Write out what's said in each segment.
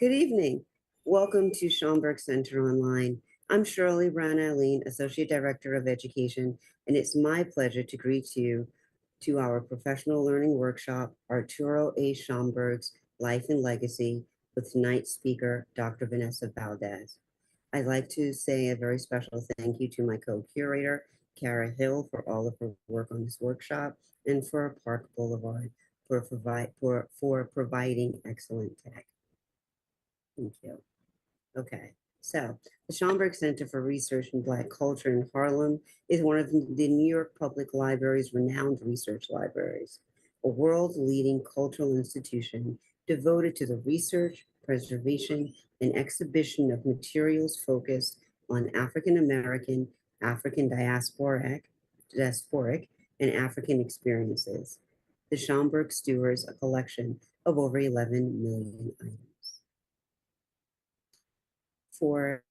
Good evening. Welcome to Schomburg Center Online. I'm Shirley Brown-Eileen, Associate Director of Education, and it's my pleasure to greet you to our professional learning workshop, Arturo A. Schomburg's Life and Legacy, with tonight's speaker, Dr. Vanessa Valdez. I'd like to say a very special thank you to my co-curator, Kara Hill, for all of her work on this workshop, and for Park Boulevard for providing excellent tech. Thank you. Okay, so the Schomburg Center for Research in Black Culture in Harlem is one of the New York Public Library's renowned research libraries, a world-leading cultural institution devoted to the research, preservation, and exhibition of materials focused on African American, African diasporic, and African experiences. The Schomburg stewards a collection of over 11 million items. For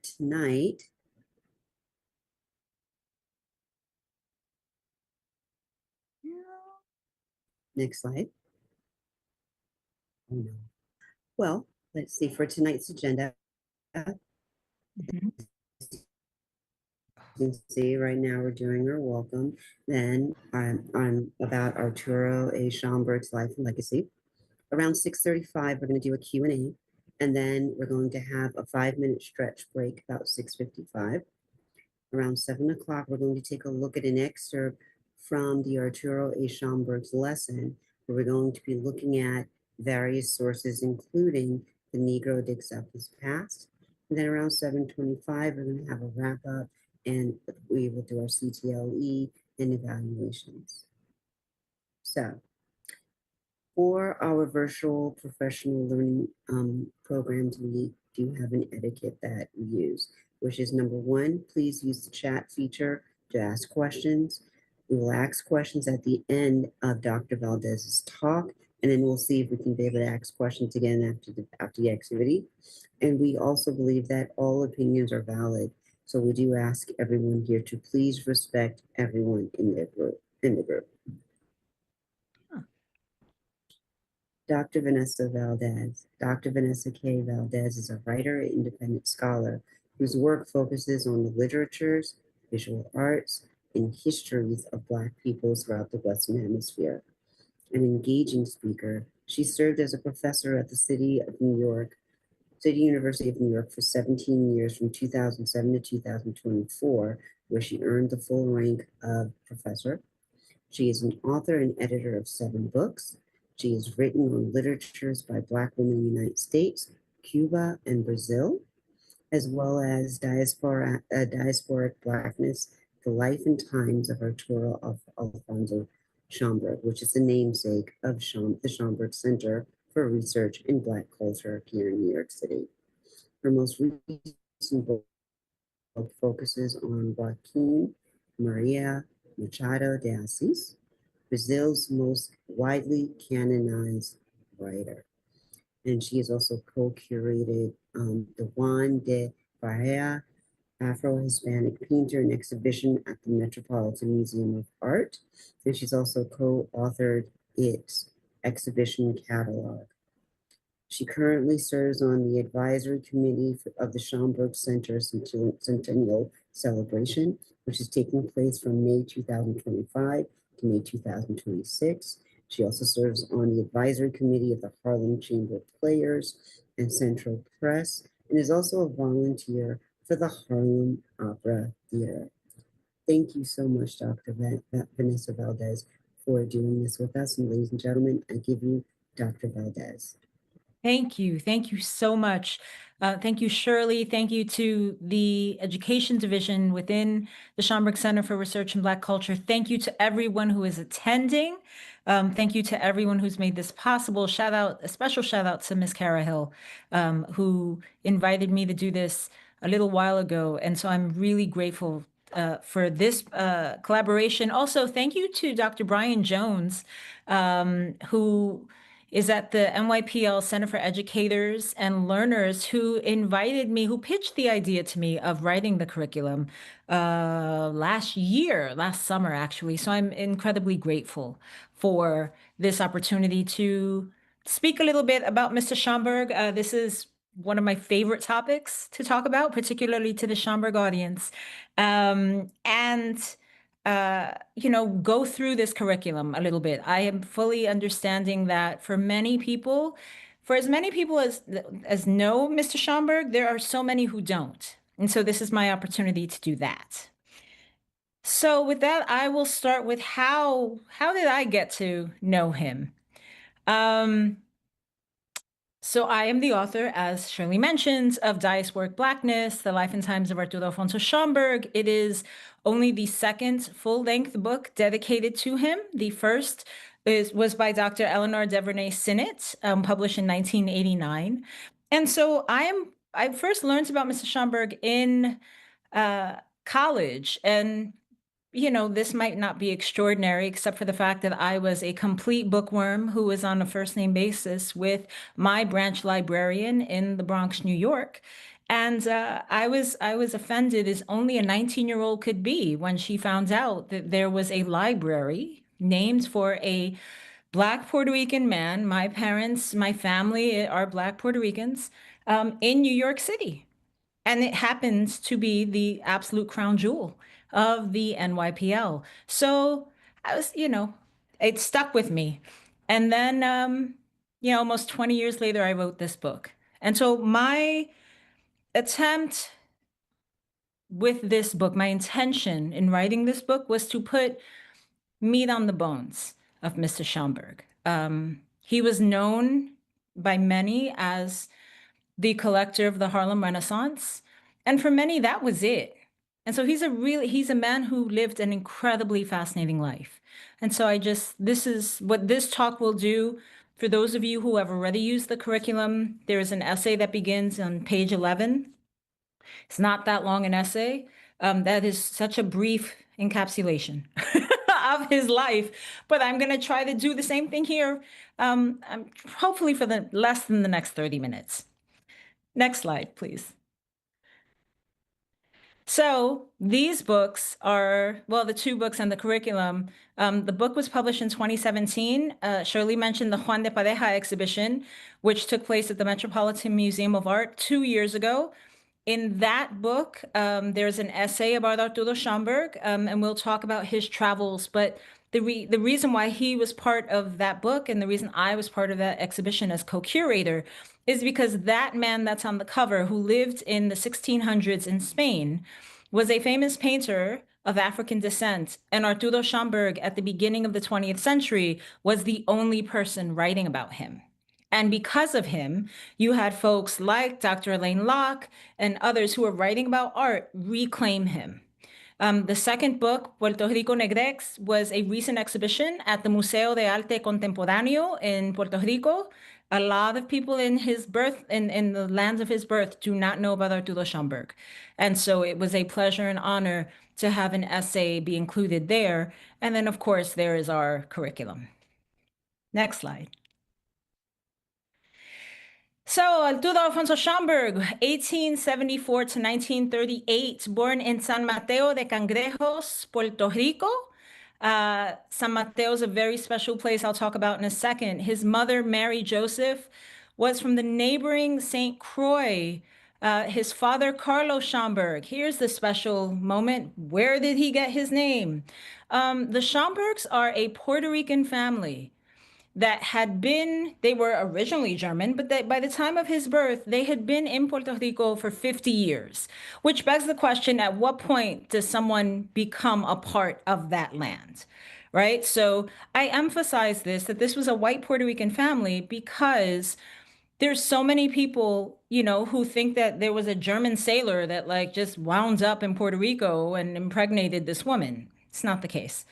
tonight, next slide. Oh no. Well, let's see, for tonight's agenda, you can see right now we're doing our welcome. Then on about Arturo A. Schomburg's Life and Legacy. Around 6:35, we're going to do a Q&A, and then we're going to have a 5-minute stretch break about 6:55. Around 7 o'clock, we're going to take a look at an excerpt from the Arturo A. Schomburg's lesson, where we're going to be looking at various sources, including The Negro Digs Up His Past. And then around 7:25, we're going to have a wrap up, and we will do our CTLE and evaluations. So, for our virtual professional learning programs, we do have an etiquette that we use, which is number one, please use the chat feature to ask questions. We will ask questions at the end of Dr. Valdez's talk, and then we'll see if we can be able to ask questions again after the activity. And we also believe that all opinions are valid. So we do ask everyone here to please respect everyone in the group. Dr. Vanessa Valdez. Dr. Vanessa K. Valdez is a writer and independent scholar whose work focuses on the literatures, visual arts, and histories of Black peoples throughout the Western Hemisphere. An engaging speaker, she served as a professor at the City University of New York for 17 years from 2007 to 2024, where she earned the full rank of professor. She is an author and editor of 7 books. She has written on literatures by Black women in the United States, Cuba, and Brazil, as well as Diasporic Blackness, The Life and Times of Arturo Alfonso Schomburg, which is the namesake of the Schomburg Center for Research in Black Culture here in New York City. Her most recent book focuses on Joaquim Maria Machado de Assis, Brazil's most widely canonized writer. And she has also co-curated the Juan de Barrera Afro-Hispanic Painter and exhibition at the Metropolitan Museum of Art. And she's also co-authored its exhibition catalog. She currently serves on the advisory committee of the Schomburg Center Centennial Celebration, which is taking place from May 2025 to May 2026. She also serves on the advisory committee of the Harlem Chamber of Players and Central Press, and is also a volunteer for the Harlem Opera Theater. Thank you so much, Dr. Vanessa Valdez, for doing this with us. And ladies and gentlemen, I give you Dr. Valdez. Thank you. Thank you so much. Thank you, Shirley. Thank you to the Education Division within the Schomburg Center for Research in Black Culture. Thank you to everyone who is attending. Thank you to everyone who's made this possible. A special shout out to Ms. Kara Hill, who invited me to do this a little while ago. And so I'm really grateful for this collaboration. Also, thank you to Dr. Brian Jones, who is at the NYPL Center for Educators and Learners, who pitched the idea to me of writing the curriculum last summer, actually. So I'm incredibly grateful for this opportunity to speak a little bit about Mr. Schomburg. This is one of my favorite topics to talk about, particularly to the Schomburg audience. Go through this curriculum a little bit. I am fully understanding that for many people, for as many people as know Mr. Schomburg, there are so many who don't. And so this is my opportunity to do that. So with that, I will start with how did I get to know him? So I am the author, as Shirley mentioned, of Dice Work Blackness, The Life and Times of Arturo Schomburg. It is only the second full-length book dedicated to him. The first was by Dr. Eleanor Devernay Sinnott, published in 1989. And so I first learned about Mr. Schomburg in college, and this might not be extraordinary, except for the fact that I was a complete bookworm who was on a first name basis with my branch librarian in the Bronx, New York. And I was offended as only a 19-year-old could be when she found out that there was a library named for a Black Puerto Rican man. My parents, my family are Black Puerto Ricans, in New York City. And it happens to be the absolute crown jewel of the NYPL. So I was, it stuck with me. And then, almost 20 years later, I wrote this book. And so my attempt with this book, my intention in writing this book was to put meat on the bones of Mr. Schomburg. He was known by many as the collector of the Harlem Renaissance. And for many, that was it. And so he's a man who lived an incredibly fascinating life. And so this is what this talk will do. For those of you who have already used the curriculum, there is an essay that begins on page 11. It's not that long an essay. That is such a brief encapsulation of his life, but I'm going to try to do the same thing here, hopefully for the less than the next 30 minutes. Next slide, please. So these books are, well, the two books and the curriculum. The book was published in 2017. Shirley mentioned the Juan de Pareja exhibition, which took place at the Metropolitan Museum of Art 2 years ago. In that book, there's an essay about Arturo Schomburg, and we'll talk about his travels. But the reason why he was part of that book and the reason I was part of that exhibition as co-curator is because that man that's on the cover, who lived in the 1600s in Spain, was a famous painter of African descent. And Arturo Schomburg, at the beginning of the 20th century, was the only person writing about him. And because of him, you had folks like Dr. Elaine Locke and others who were writing about art reclaim him. The second book, Puerto Rico Negrex, was a recent exhibition at the Museo de Arte Contemporáneo in Puerto Rico. A lot of people in the lands of his birth do not know about Arturo Schomburg. And so it was a pleasure and honor to have an essay be included there. And then, of course, there is our curriculum. Next slide. So Arturo Alfonso Schomburg, 1874 to 1938, born in San Mateo de Cangrejos, Puerto Rico. San Mateo is a very special place I'll talk about in a second. His mother, Mary Joseph, was from the neighboring St. Croix. His father, Carlos Schomburg. Here's the special moment. Where did he get his name? The Schomburgs are a Puerto Rican family that they were originally German, but by the time of his birth, they had been in Puerto Rico for 50 years, which begs the question, at what point does someone become a part of that land, right? So I emphasize that this was a white Puerto Rican family because there's so many people, who think that there was a German sailor that just wound up in Puerto Rico and impregnated this woman. It's not the case.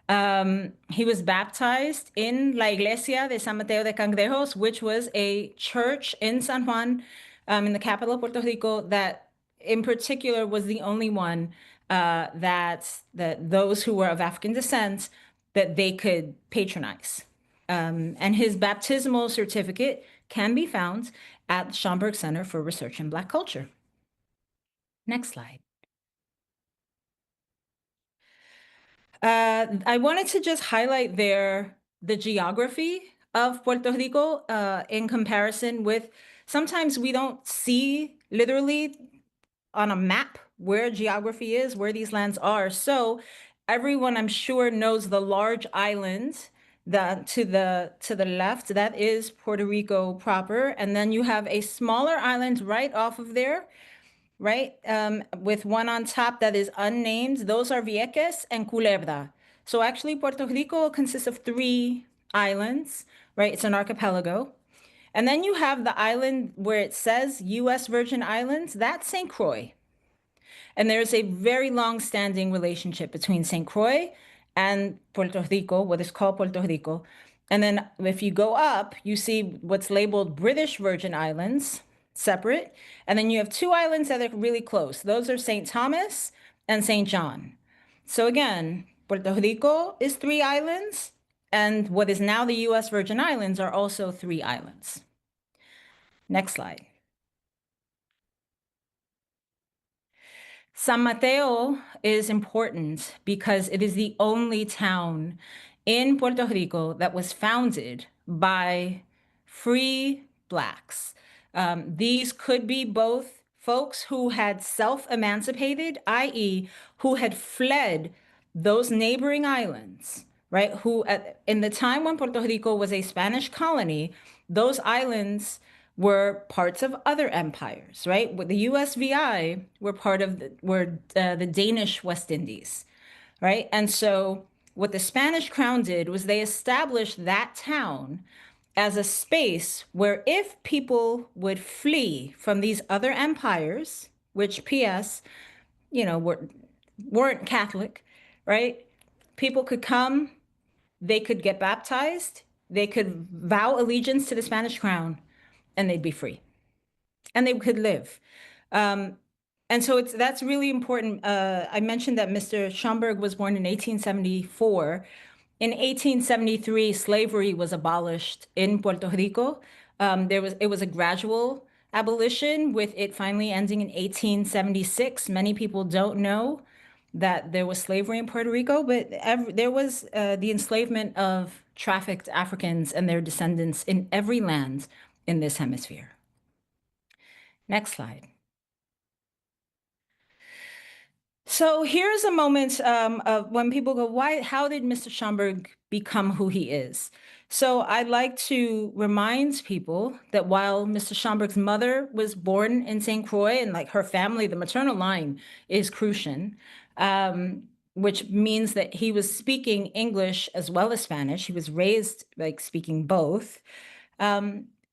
He was baptized in La Iglesia de San Mateo de Cangrejos, which was a church in San Juan, in the capital of Puerto Rico, that in particular was the only one that those who were of African descent that they could patronize. And his baptismal certificate can be found at the Schomburg Center for Research in Black Culture. Next slide. I wanted to just highlight the geography of Puerto Rico in comparison with, sometimes we don't see literally on a map where geography is, where these lands are. So everyone, I'm sure, knows the large island that to the left, that is Puerto Rico proper. And then you have a smaller island right off of there, right? With one on top that is unnamed. Those are Vieques and Culebra. So actually, Puerto Rico consists of 3 islands, right? It's an archipelago. And then you have the island where it says U.S. Virgin Islands, that's St. Croix. And there's a very long-standing relationship between St. Croix and Puerto Rico, what is called Puerto Rico. And then if you go up, you see what's labeled British Virgin Islands, separate. And then you have 2 islands that are really close. Those are St. Thomas and St. John. So again, Puerto Rico is 3 islands, and what is now the U.S. Virgin Islands are also 3 islands. Next slide. San Mateo is important because it is the only town in Puerto Rico that was founded by free Blacks. These could be both folks who had self-emancipated, i.e., who had fled those neighboring islands, right? Who, in the time when Puerto Rico was a Spanish colony, those islands were parts of other empires, right? With the USVI were part of the Danish West Indies, right? And so what the Spanish crown did was they established that town as a space where if people would flee from these other empires, which PS, weren't Catholic, right? People could come, they could get baptized, they could vow allegiance to the Spanish crown, and they'd be free, and they could live. And so that's really important. I mentioned that Mr. Schomburg was born in 1874. In 1873, slavery was abolished in Puerto Rico. It was a gradual abolition, with it finally ending in 1876. Many people don't know that there was slavery in Puerto Rico, but there was the enslavement of trafficked Africans and their descendants in every land in this hemisphere. Next slide. So here's a moment of when people go, how did Mr. Schomburg become who he is? So I'd like to remind people that while Mr. Schomburg's mother was born in St. Croix, and like her family, the maternal line is Crucian, which means that he was speaking English as well as Spanish. He was raised like speaking both.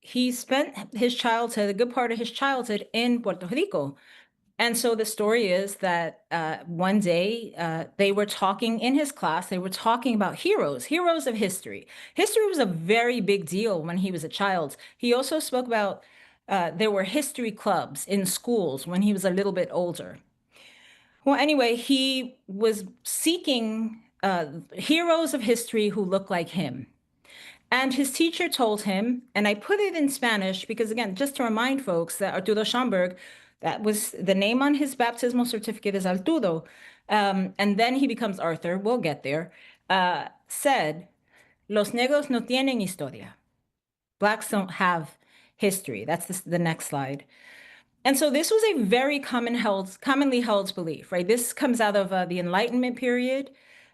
He spent his childhood, a good part of his childhood, in Puerto Rico. And so the story is that one day they were talking in his class, they were talking about heroes of history. History was a very big deal when he was a child. He also spoke about there were history clubs in schools when he was a little bit older. Well, anyway, he was seeking heroes of history who look like him. And his teacher told him, and I put it in Spanish because, again, just to remind folks that Arturo Schomburg, that was the name on his baptismal certificate is Arturo. And then he becomes Arthur, we'll get there, said, Los negros no tienen historia. Blacks don't have history. That's the next slide. And so this was a very commonly held belief, right? This comes out of the Enlightenment period,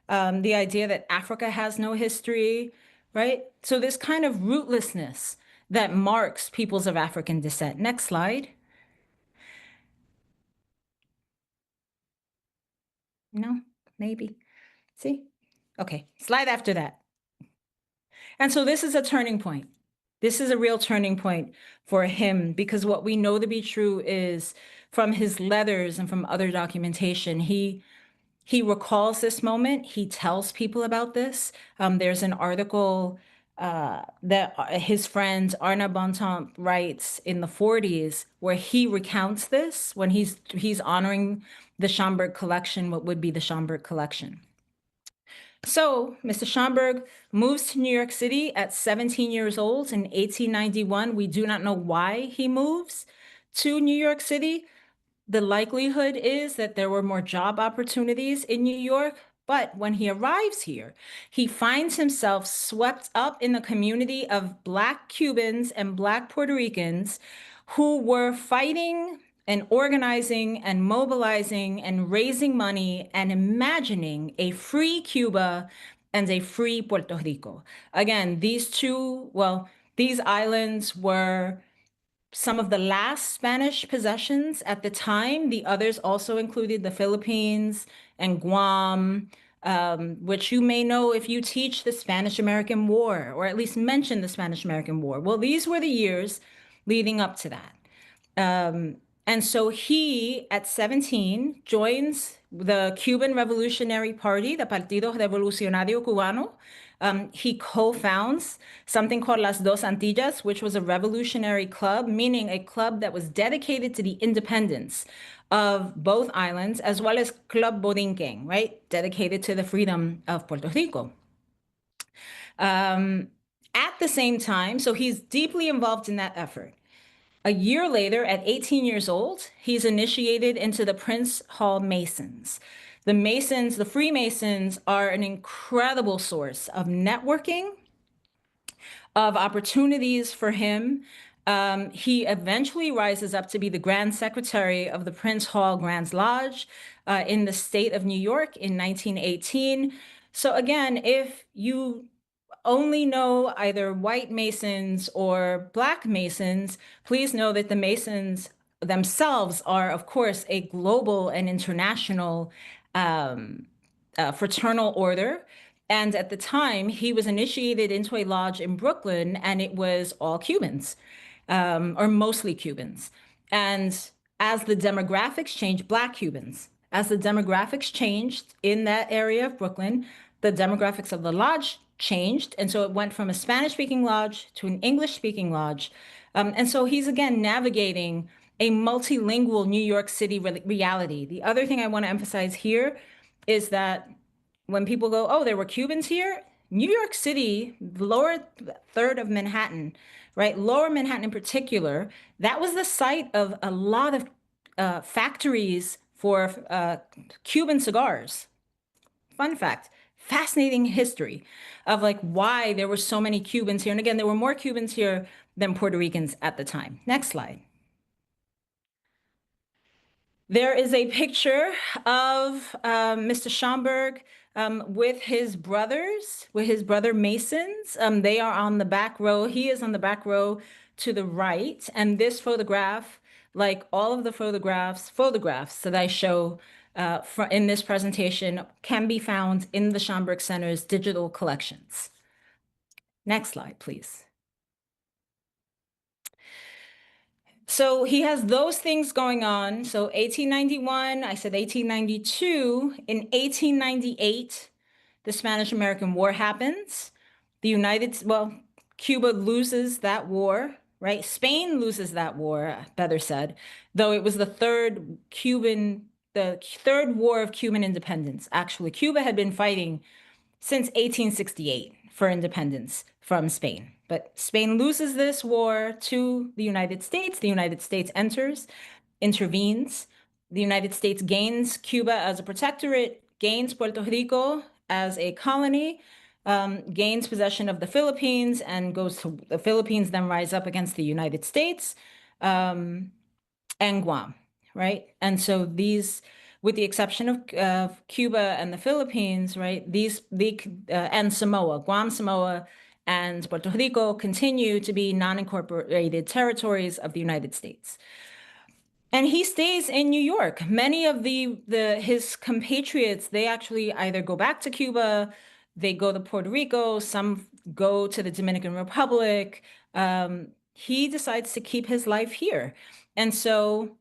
the idea that Africa has no history, right? So this kind of rootlessness that marks peoples of African descent. Next slide. No, maybe. See? Okay, slide after that. And so this is a turning point. This is a real turning point for him, because what we know to be true is from his letters and from other documentation, he recalls this moment. He tells people about this. There's an article that his friend Arna Bontemps writes in the 40s, where he recounts this when he's honoring the Schomburg collection, what would be the Schomburg collection. So Mr. Schomburg moves to New York City at 17 years old in 1891. We do not know why he moves to New York City. The likelihood is that there were more job opportunities in New York, But when he arrives here, he finds himself swept up in the community of Black Cubans and Black Puerto Ricans who were fighting and organizing and mobilizing and raising money and imagining a free Cuba and a free Puerto Rico. Again, these islands were some of the last Spanish possessions at the time. The others also included the Philippines and Guam, which you may know if you teach the Spanish-American War, or at least mention the Spanish-American War. Well, these were the years leading up to that. And so he, at 17, joins the Cuban Revolutionary Party, the Partido Revolucionario Cubano. He co-founds something called Las Dos Antillas, which was a revolutionary club, meaning a club that was dedicated to the independence of both islands, as well as Club Borinquen, right? Dedicated to the freedom of Puerto Rico. At the same time, so he's deeply involved in that effort. A year later, at 18 years old, he's initiated into the Prince Hall Masons. The Masons, the Freemasons, are an incredible source of networking, of opportunities for him. He eventually rises up to be the Grand Secretary of the Prince Hall Grand Lodge in the state of New York in 1918. So again, if you only know either white Masons or Black Masons, please know that the Masons themselves are, of course, a global and international fraternal order. And at the time, he was initiated into a lodge in Brooklyn, and it was all Cubans, or mostly Cubans. And as the demographics changed, Black Cubans, as the demographics changed in that area of Brooklyn, the demographics of the lodge changed. And so it went from a Spanish-speaking lodge to an English-speaking lodge. And so he's, again, navigating a multilingual New York City reality. The other thing I want to emphasize here is that when people go, oh, there were Cubans here, New York City, the lower third of Manhattan, right? Lower Manhattan in particular, that was the site of a lot of factories for Cuban cigars. Fun fact. Fascinating history of like why there were so many Cubans here. And again, there were more Cubans here than Puerto Ricans at the time. Next slide. There is a picture of Mr. Schomburg with his brothers, with his brother Masons. They are on the back row. He is on the back row to the right. And this photograph, like all of the photographs that I show in this presentation, can be found in the Schomburg Center's digital collections. Next slide, please. So he has those things going on. So 1891, I said 1892. In 1898, the Spanish-American War happens. Cuba loses that war, right? Spain loses that war, better said, though it was the third war of Cuban independence. Actually, Cuba had been fighting since 1868 for independence from Spain. But Spain loses this war to the United States. The United States intervenes. The United States gains Cuba as a protectorate, gains Puerto Rico as a colony, gains possession of the Philippines, and goes to the Philippines, then rise up against the United States and Guam, right? And so these, with the exception of Cuba and the Philippines, right, and Samoa, Guam, Samoa, and Puerto Rico continue to be non-incorporated territories of the United States. And he stays in New York. Many of his compatriots, they actually either go back to Cuba, they go to Puerto Rico, some go to the Dominican Republic. He decides to keep his life here. And so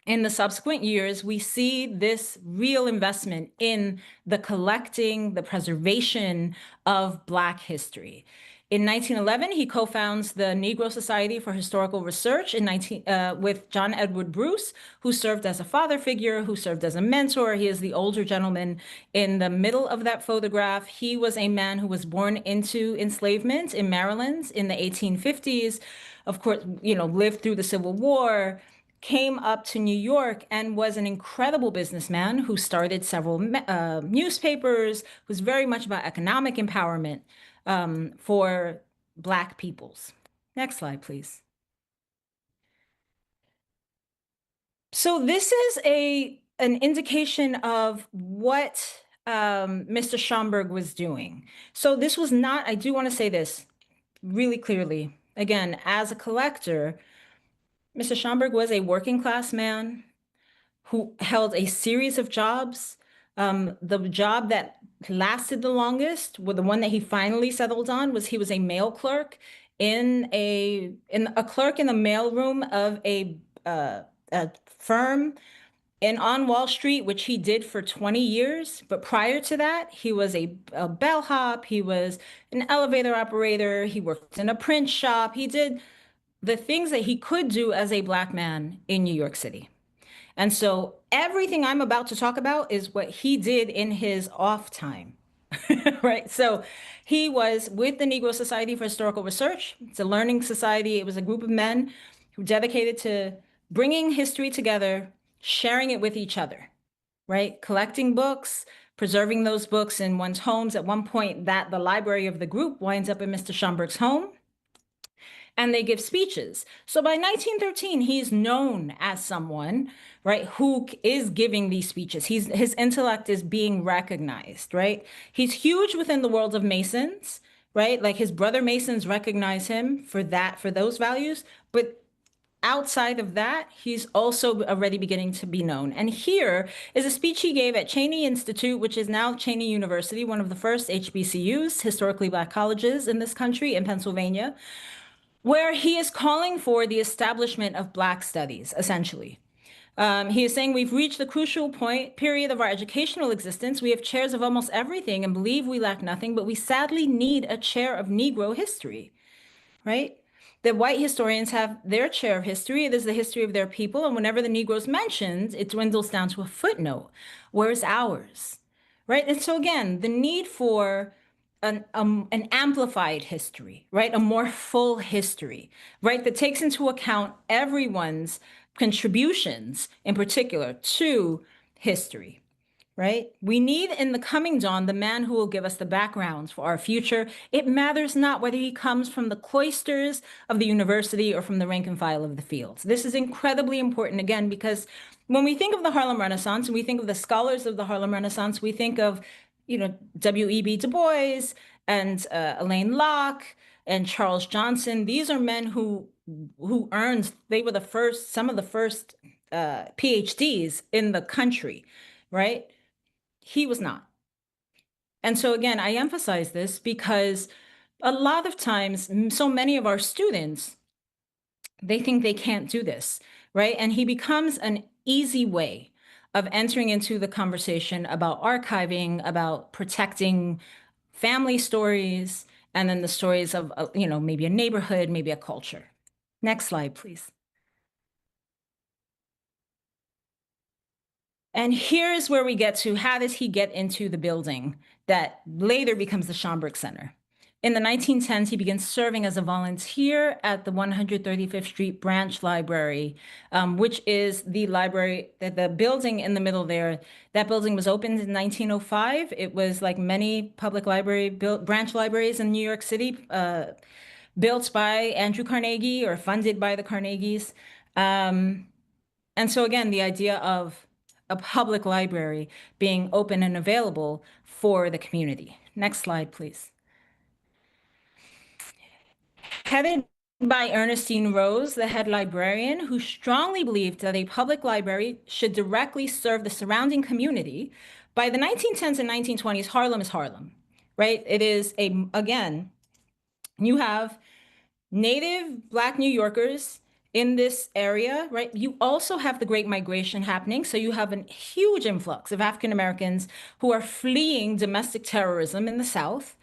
in the subsequent years, we see this real investment in the collecting, the preservation of Black history. In 1911, he co-founds the Negro Society for Historical Research with John Edward Bruce, who served as a father figure, who served as a mentor. He is the older gentleman in the middle of that photograph. He was a man who was born into enslavement in Maryland in the 1850s. Of course, lived through the Civil War, came up to New York and was an incredible businessman who started several newspapers, who's very much about economic empowerment for Black peoples. Next slide, please. So this is an indication of what Mr. Schomburg was doing. So this was not, I do want to say this really clearly. Again, as a collector, Mr. Schomburg was a working class man who held a series of jobs. The job that lasted the longest, well, the one that he finally settled on, was he was a mail clerk in a clerk in the mailroom of a firm on Wall Street, which he did for 20 years. But prior to that, he was a bellhop. He was an elevator operator. He worked in a print shop. He did the things that he could do as a Black man in New York City. And so everything I'm about to talk about is what he did in his off time, right? So he was with the Negro Society for Historical Research. It's a learning society. It was a group of men who dedicated to bringing history together, sharing it with each other, right? Collecting books, preserving those books in one's homes. At one point, the library of the group winds up in Mr. Schomburg's home, and they give speeches. So by 1913, he's known as someone, right, who is giving these speeches. His intellect is being recognized, right? He's huge within the world of Masons, right? Like his brother Masons recognize him for those values, but outside of that, he's also already beginning to be known. And here is a speech he gave at Cheyney Institute, which is now Cheyney University, one of the first HBCUs, historically Black colleges in this country, in Pennsylvania, where he is calling for the establishment of Black studies, essentially. He is saying we've reached the crucial period of our educational existence. We have chairs of almost everything and believe we lack nothing, but we sadly need a chair of Negro history, right? The white historians have their chair of history. It is the history of their people. And whenever the Negro's mentioned, it dwindles down to a footnote. Where's ours, right? And so again, the need for an amplified history, right? A more full history, right? That takes into account everyone's contributions in particular to history, right? We need in the coming dawn the man who will give us the backgrounds for our future. It matters not whether he comes from the cloisters of the university or from the rank and file of the fields. This is incredibly important, again, because when we think of the Harlem Renaissance and we think of the scholars of the Harlem Renaissance, we think of, W.E.B. Du Bois and Alain Locke and Charles Johnson. These are men who they were some of the first PhDs in the country, right? He was not. And so again, I emphasize this because a lot of times, so many of our students, they think they can't do this, right? And he becomes an easy way of entering into the conversation about archiving, about protecting family stories, and then the stories of, maybe a neighborhood, maybe a culture. Next slide, please. And here's where we get to how does he get into the building that later becomes the Schomburg Center. In the 1910s, he begins serving as a volunteer at the 135th Street Branch Library, which is the library, the building in the middle there. That building was opened in 1905. It was like many public branch libraries in New York City, built by Andrew Carnegie or funded by the Carnegies. And so again, the idea of a public library being open and available for the community. Next slide, please. Headed by Ernestine Rose, the head librarian, who strongly believed that a public library should directly serve the surrounding community, by the 1910s and 1920s, Harlem is Harlem, right? It is again, you have native Black New Yorkers in this area, right? You also have the Great Migration happening. So you have a huge influx of African Americans who are fleeing domestic terrorism in the South.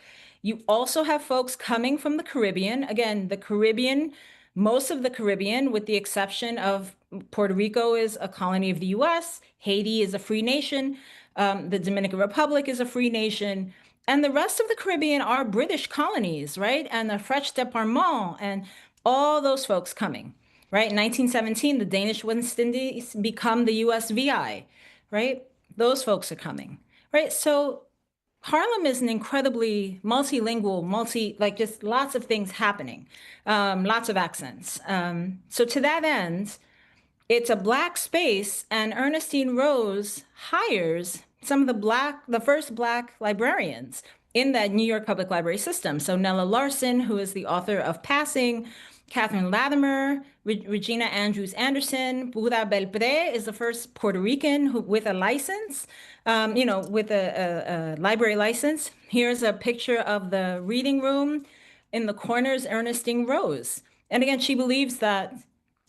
You also have folks coming from the Caribbean. Again, the Caribbean, most of the Caribbean, with the exception of Puerto Rico, is a colony of the US. Haiti is a free nation. The Dominican Republic is a free nation. And the rest of the Caribbean are British colonies, right? And the French Departement and all those folks coming. right? In 1917, the Danish West Indies become the US VI, right? Those folks are coming, right? So Harlem is an incredibly multilingual, like just lots of things happening, lots of accents. So to that end, it's a Black space, and Ernestine Rose hires some of the first Black librarians in that New York Public Library system. So Nella Larson, who is the author of Passing, Catherine Latimer, Regina Andrews Anderson, Buda Belpré is the first Puerto Rican with a license, with a library license. Here's a picture of the reading room. In the corners, Ernestine Rose. And again, she believes that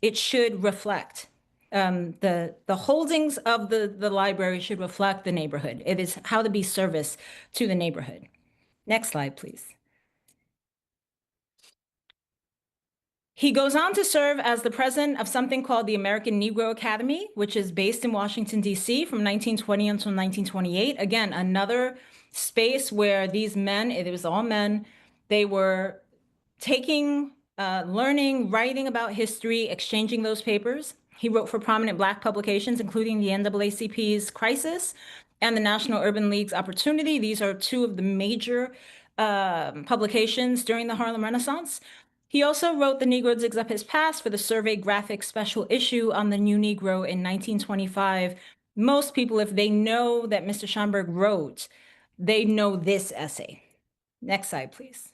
it should reflect the holdings of the library should reflect the neighborhood. It is how to be service to the neighborhood. Next slide, please. He goes on to serve as the president of something called the American Negro Academy, which is based in Washington, D.C. from 1920 until 1928. Again, another space where these men, it was all men, they were taking, learning, writing about history, exchanging those papers. He wrote for prominent Black publications, including the NAACP's Crisis and the National Urban League's Opportunity. These are two of the major publications during the Harlem Renaissance. He also wrote The Negro Digs Up His Past for the Survey Graphic special issue on the New Negro in 1925. Most people, if they know that Mr. Schomburg wrote, they know this essay. Next slide, please.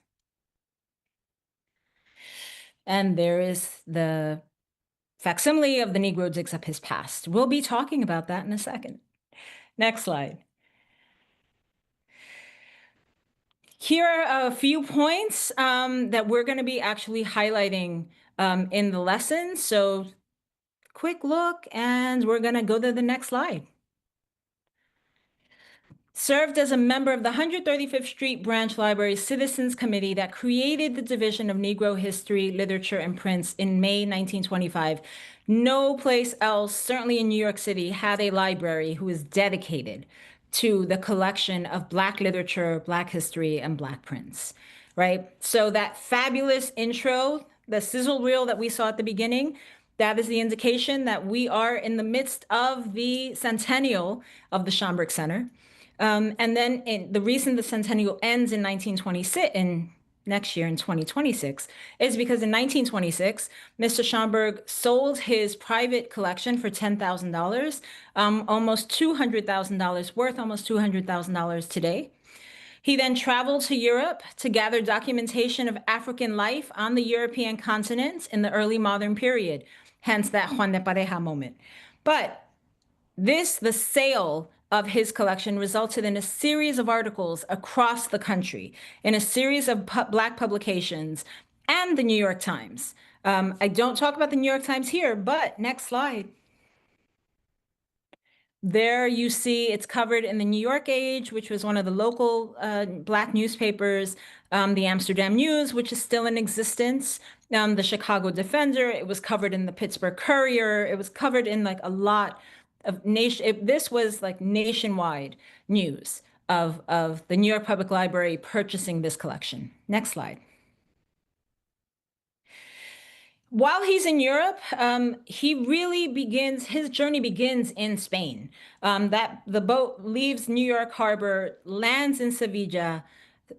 And there is the facsimile of The Negro Digs Up His Past. We'll be talking about that in a second. Next slide. Here are a few points that we're going to be actually highlighting in the lesson. So quick look, and we're going to go to the next slide. Served as a member of the 135th Street Branch Library Citizens Committee that created the Division of Negro History, Literature, and Prints in May 1925. No place else, certainly in New York City, had a library who is dedicated to the collection of Black literature, Black history, and Black prints, right? So that fabulous intro, the sizzle reel that we saw at the beginning, that is the indication that we are in the midst of the centennial of the Schomburg Center. And then the reason the centennial ends in 1926, next year in 2026, is because in 1926, Mr. Schomburg sold his private collection for $10,000, almost $200,000 worth, almost $200,000 today. He then traveled to Europe to gather documentation of African life on the European continent in the early modern period, hence that Juan de Pareja moment. But the sale of his collection resulted in a series of articles across the country, in a series of Black publications, and the New York Times. I don't talk about the New York Times here, but next slide. There you see it's covered in the New York Age, which was one of the local Black newspapers, the Amsterdam News, which is still in existence, the Chicago Defender. It was covered in the Pittsburgh Courier. It was covered in like a lot of this was like nationwide news of the New York Public Library purchasing this collection. Next slide. While he's in Europe, his journey begins in Spain. That the boat leaves New York Harbor, lands in Sevilla,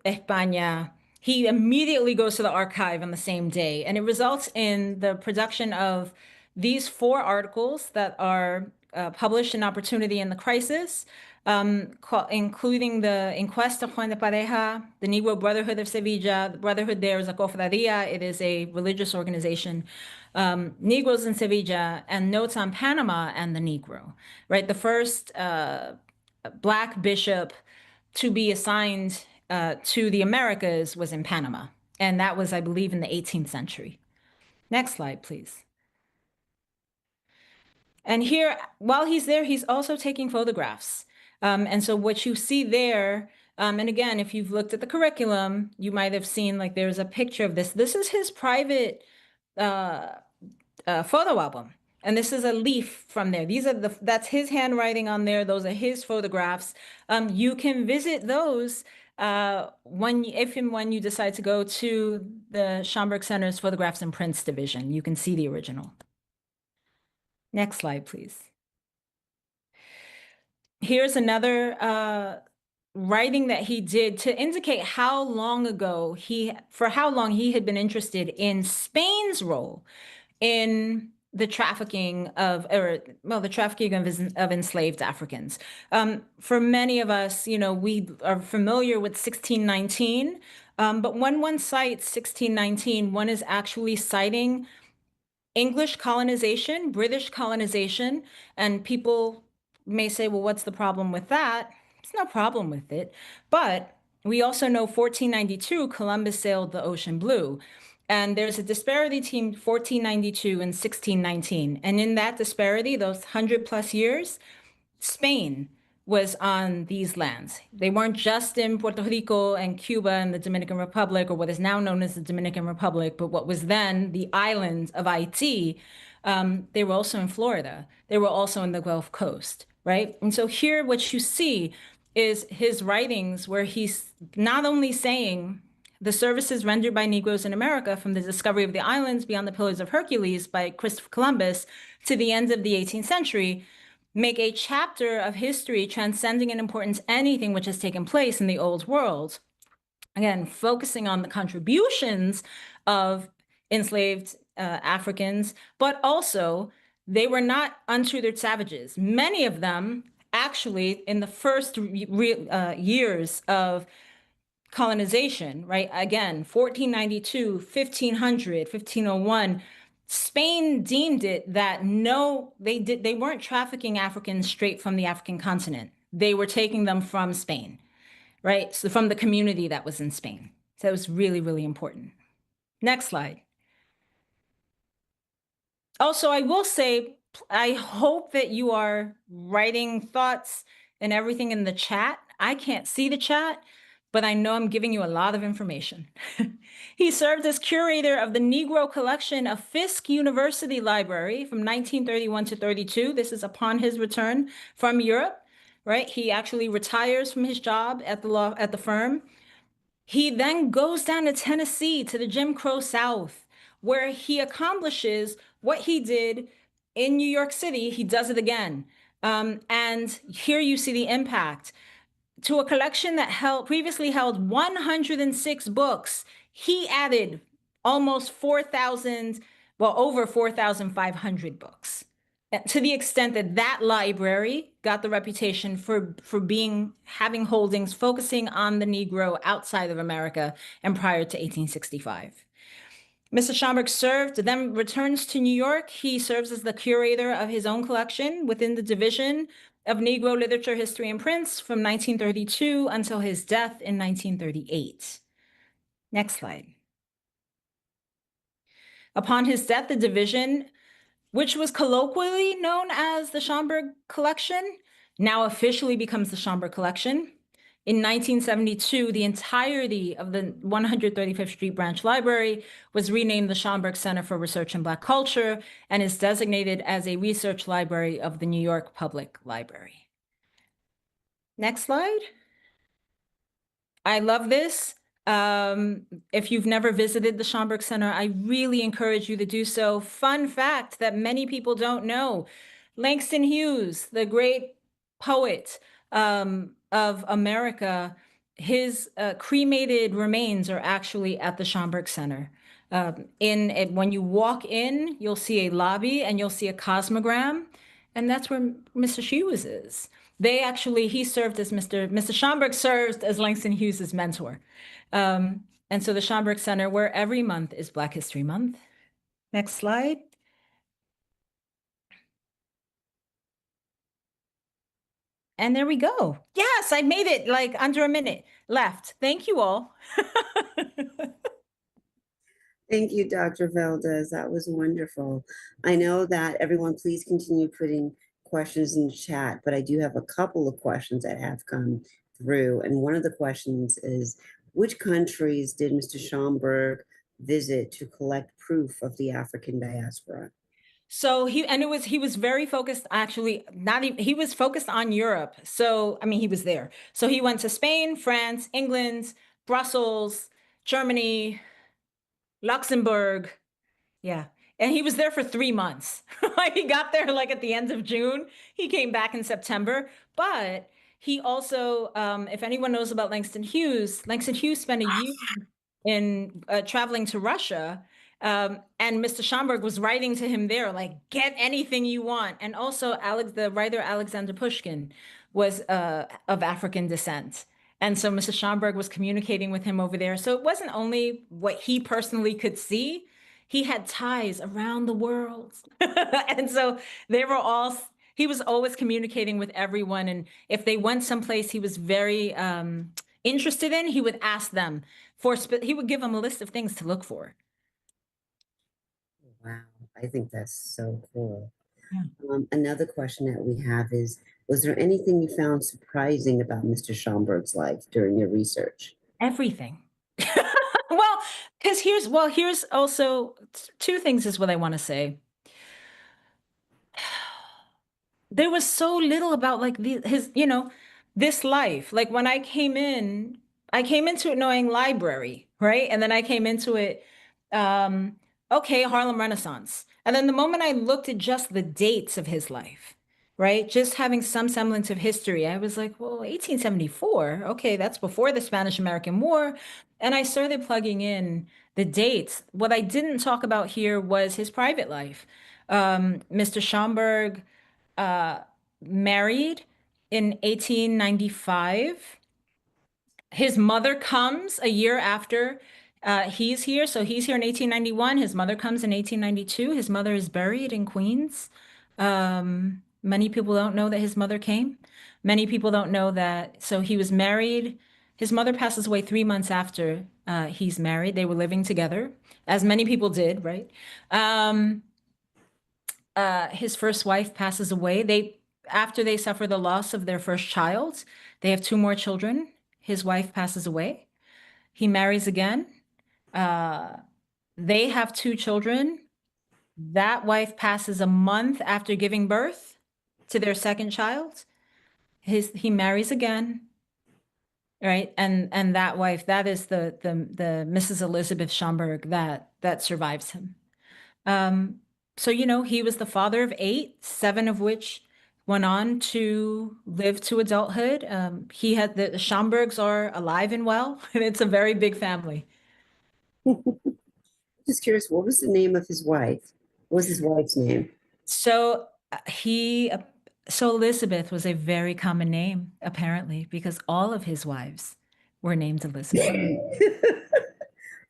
España. He immediately goes to the archive on the same day, and it results in the production of these 4 articles that are published in Opportunity and the Crisis, including the Inquest of Juan de Pareja, the Negro Brotherhood of Sevilla. The Brotherhood there is a cofradia. It is a religious organization. Negroes in Sevilla, and Notes on Panama and the Negro, right? The first Black bishop to be assigned to the Americas was in Panama. And that was, I believe, in the 18th century. Next slide, please. And here, while he's there, he's also taking photographs. And so what you see there, and again, if you've looked at the curriculum, you might have seen like there's a picture of this. This is his private photo album. And this is a leaf from there. That's his handwriting on there. Those are his photographs. You can visit those if and when you decide to go to the Schomburg Center's Photographs and Prints division, you can see the original. Next slide, please. Here's another writing that he did to indicate how long ago for how long he had been interested in Spain's role in the trafficking of enslaved Africans. For many of us, we are familiar with 1619, but when one cites 1619, one is actually citing English colonization, British colonization, and people may say, well, what's the problem with that? There's no problem with it. But we also know 1492, Columbus sailed the ocean blue. And there's a disparity between 1492 and 1619. And in that disparity, those 100 plus years, Spain was on these lands. They weren't just in Puerto Rico and Cuba and the Dominican Republic, or what is now known as the Dominican Republic, but what was then the island of Haiti. They were also in Florida. They were also in the Gulf Coast, right? And so here what you see is his writings where he's not only saying the services rendered by Negroes in America from the discovery of the islands beyond the Pillars of Hercules by Christopher Columbus to the end of the 18th century make a chapter of history transcending in importance anything which has taken place in the old world. Again, focusing on the contributions of enslaved Africans, but also they were not untutored savages. Many of them actually in the first years of colonization, right? Again, 1492, 1500, 1501, Spain deemed it that they weren't trafficking Africans straight from the African continent. They were taking them from Spain, right? So from the community that was in Spain. So it was really, really important. Next slide. Also, I will say, I hope that you are writing thoughts and everything in the chat. I can't see the chat, but I know I'm giving you a lot of information. He served as curator of the Negro collection of Fisk University Library from 1931 to 32. This is upon his return from Europe, right? He actually retires from his job at the firm. He then goes down to Tennessee to the Jim Crow South, where he accomplishes what he did in New York City. He does it again. And here you see the impact. To a collection that previously held 106 books, he added almost 4,000, well, over 4,500 books. To the extent that that library got the reputation for having holdings focusing on the Negro outside of America and prior to 1865. Mr. Schomburg then returns to New York. He serves as the curator of his own collection within the division of Negro Literature, History, and Prints from 1932 until his death in 1938. Next slide. Upon his death, the division, which was colloquially known as the Schomburg Collection, now officially becomes the Schomburg Collection. In 1972, the entirety of the 135th Street Branch Library was renamed the Schomburg Center for Research in Black Culture and is designated as a research library of the New York Public Library. Next slide. I love this. If you've never visited the Schomburg Center, I really encourage you to do so. Fun fact that many people don't know, Langston Hughes, the great poet of America, his cremated remains are actually at the Schomburg Center. When you walk in, you'll see a lobby and you'll see a cosmogram, and that's where Mr. Hughes is. He served as Mr. Schomburg served as Langston Hughes's mentor. And so the Schomburg Center, where every month is Black History Month. Next slide. And there we go. Yes, I made it like under a minute left. Thank you all. Thank you, Dr. Valdez. That was wonderful. I know that everyone, please continue putting questions in the chat, but I do have a couple of questions that have come through. And one of the questions is, which countries did Mr. Schomburg visit to collect proof of the African diaspora? So he was very focused, actually, not even, he was focused on Europe. So I mean he was there. So he went to Spain, France, England, Brussels, Germany, Luxembourg. Yeah. And he was there for 3 months. Like he got there like at the end of June. He came back in September. But he also, if anyone knows about Langston Hughes spent a year in traveling to Russia. And Mr. Schomburg was writing to him there, like, get anything you want. And also, the writer Alexander Pushkin was of African descent. And so Mr. Schomburg was communicating with him over there. So it wasn't only what he personally could see, he had ties around the world. And so they were all, he was always communicating with everyone. And if they went someplace he was very interested in, he would ask them he would give them a list of things to look for. Wow, I think that's so cool. Yeah. Another question that we have is, was there anything you found surprising about Mr. Schomburg's life during your research? Everything. Well, because here's also two things is what I want to say. There was so little about like his, this life. Like when I came into it knowing library, right? And then I came into it, um, okay, Harlem Renaissance. And then the moment I looked at just the dates of his life, right? Just having some semblance of history, I was like, well, 1874, okay, that's before the Spanish-American War. And I started plugging in the dates. What I didn't talk about here was his private life. Mr. Schomburg uh, married in 1895. His mother comes a year after he's here. So he's here in 1891. His mother comes in 1892. His mother is buried in Queens. Many people don't know that his mother came. Many people don't know that. So he was married. His mother passes away 3 months after he's married. They were living together, as many people did, right? His first wife passes away. After they suffer the loss of their first child, they have two more children. His wife passes away. He marries again. Uh, they have two children. That wife passes a month after giving birth to their second child. He marries again, right? And that wife, that is the Mrs. Elizabeth Schomburg that survives him. Um, so, he was the father of eight, seven of which went on to live to adulthood. The Schomburgs are alive and well, and it's a very big family. Just curious, what was the name of his wife? What was his wife's name? So he, so Elizabeth was a very common name, apparently, because all of his wives were named Elizabeth.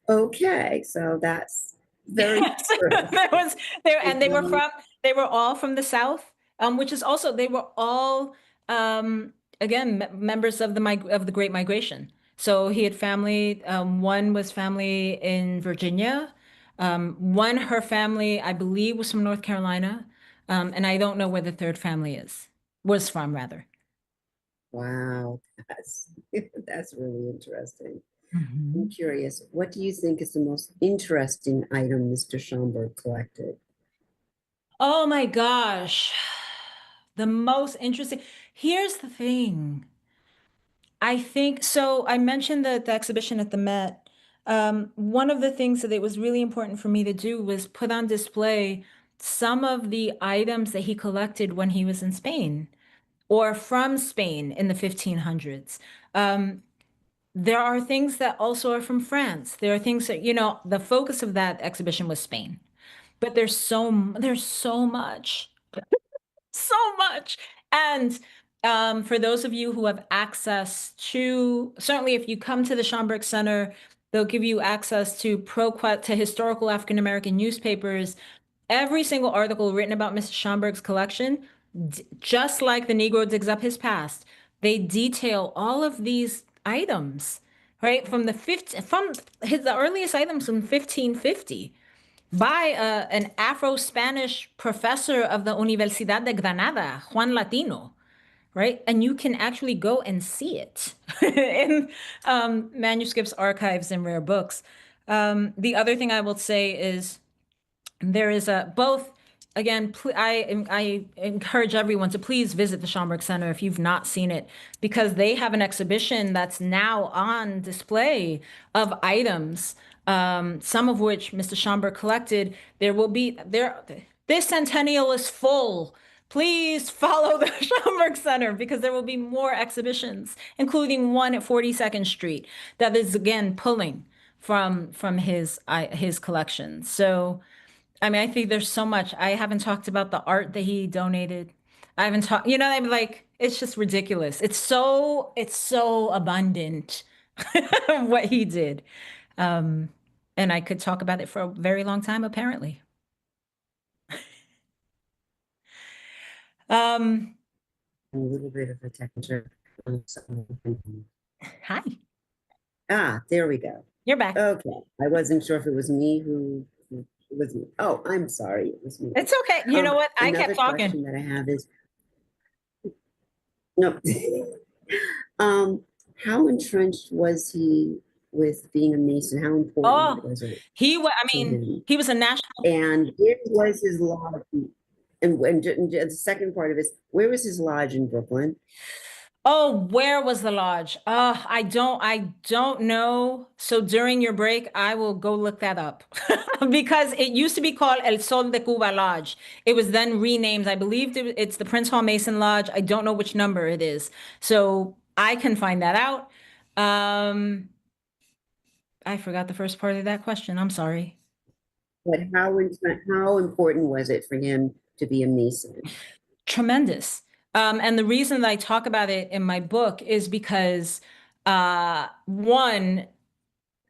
Okay, so that's very Yes, there was there, and they were all from the South, which is also they were all again members of the Great Migration. So he had family. One was family in Virginia. Her family, I believe, was from North Carolina, and I don't know where the third family was from, rather. Wow, that's that's really interesting. I'm Mhm. curious, what do you think is the most interesting item Mr. Schomburg collected? Oh my gosh. The most interesting. Here's the thing. I think so. I mentioned the exhibition at the Met. One of the things that it was really important for me to do was put on display some of the items that he collected when he was in Spain or from Spain in the 1500s. There are things that also are from France. There are things that, the focus of that exhibition was Spain, but there's so much so much. And for those of you who have access to, certainly if you come to the Schomburg Center, they'll give you access to to historical African American newspapers. Every single article written about Mr. Schomburg's collection, just like the Negro digs up his past, they detail all of these items, right? The earliest items from 1550 by an Afro-Spanish professor of the Universidad de Granada, Juan Latino, right? And you can actually go and see it in manuscripts, archives, and rare books. The other thing I will say is there is both again, I encourage everyone to please visit the Schomburg Center if you've not seen it, because they have an exhibition that's now on display of items, some of which Mr. Schomburg collected. There will be there. This centennial is full. Please follow the Schomburg Center because there will be more exhibitions, including one at 42nd Street that is again pulling from his collection. So. I mean, I think there's so much. I haven't talked about the art that he donated. I haven't talked, I'm like, it's just ridiculous. It's so abundant what he did. Um, and I could talk about it for a very long time, apparently. Um, A little bit of a technical. Hi, There we go. you're back. Okay, I wasn't sure if it was me who it was me. Oh, I'm sorry, it was me. It's okay. You know what? I Another kept talking. question that I have is, no, um, how entrenched was he with being a Mason? How important Oh, was it I to mean, him? he was a national. And where was his lodge? And the second part of it is, where was his lodge in Brooklyn? Oh, where was the lodge? I don't know. So during your break, I will go look that up because it used to be called El Sol de Cuba Lodge. It was then renamed. I believe it's the Prince Hall Mason Lodge. I don't know which number it is. So I can find that out. Um, I forgot the first part of that question. I'm sorry. But how important was it for him to be a Mason? Tremendous. And the reason that I talk about it in my book is because one,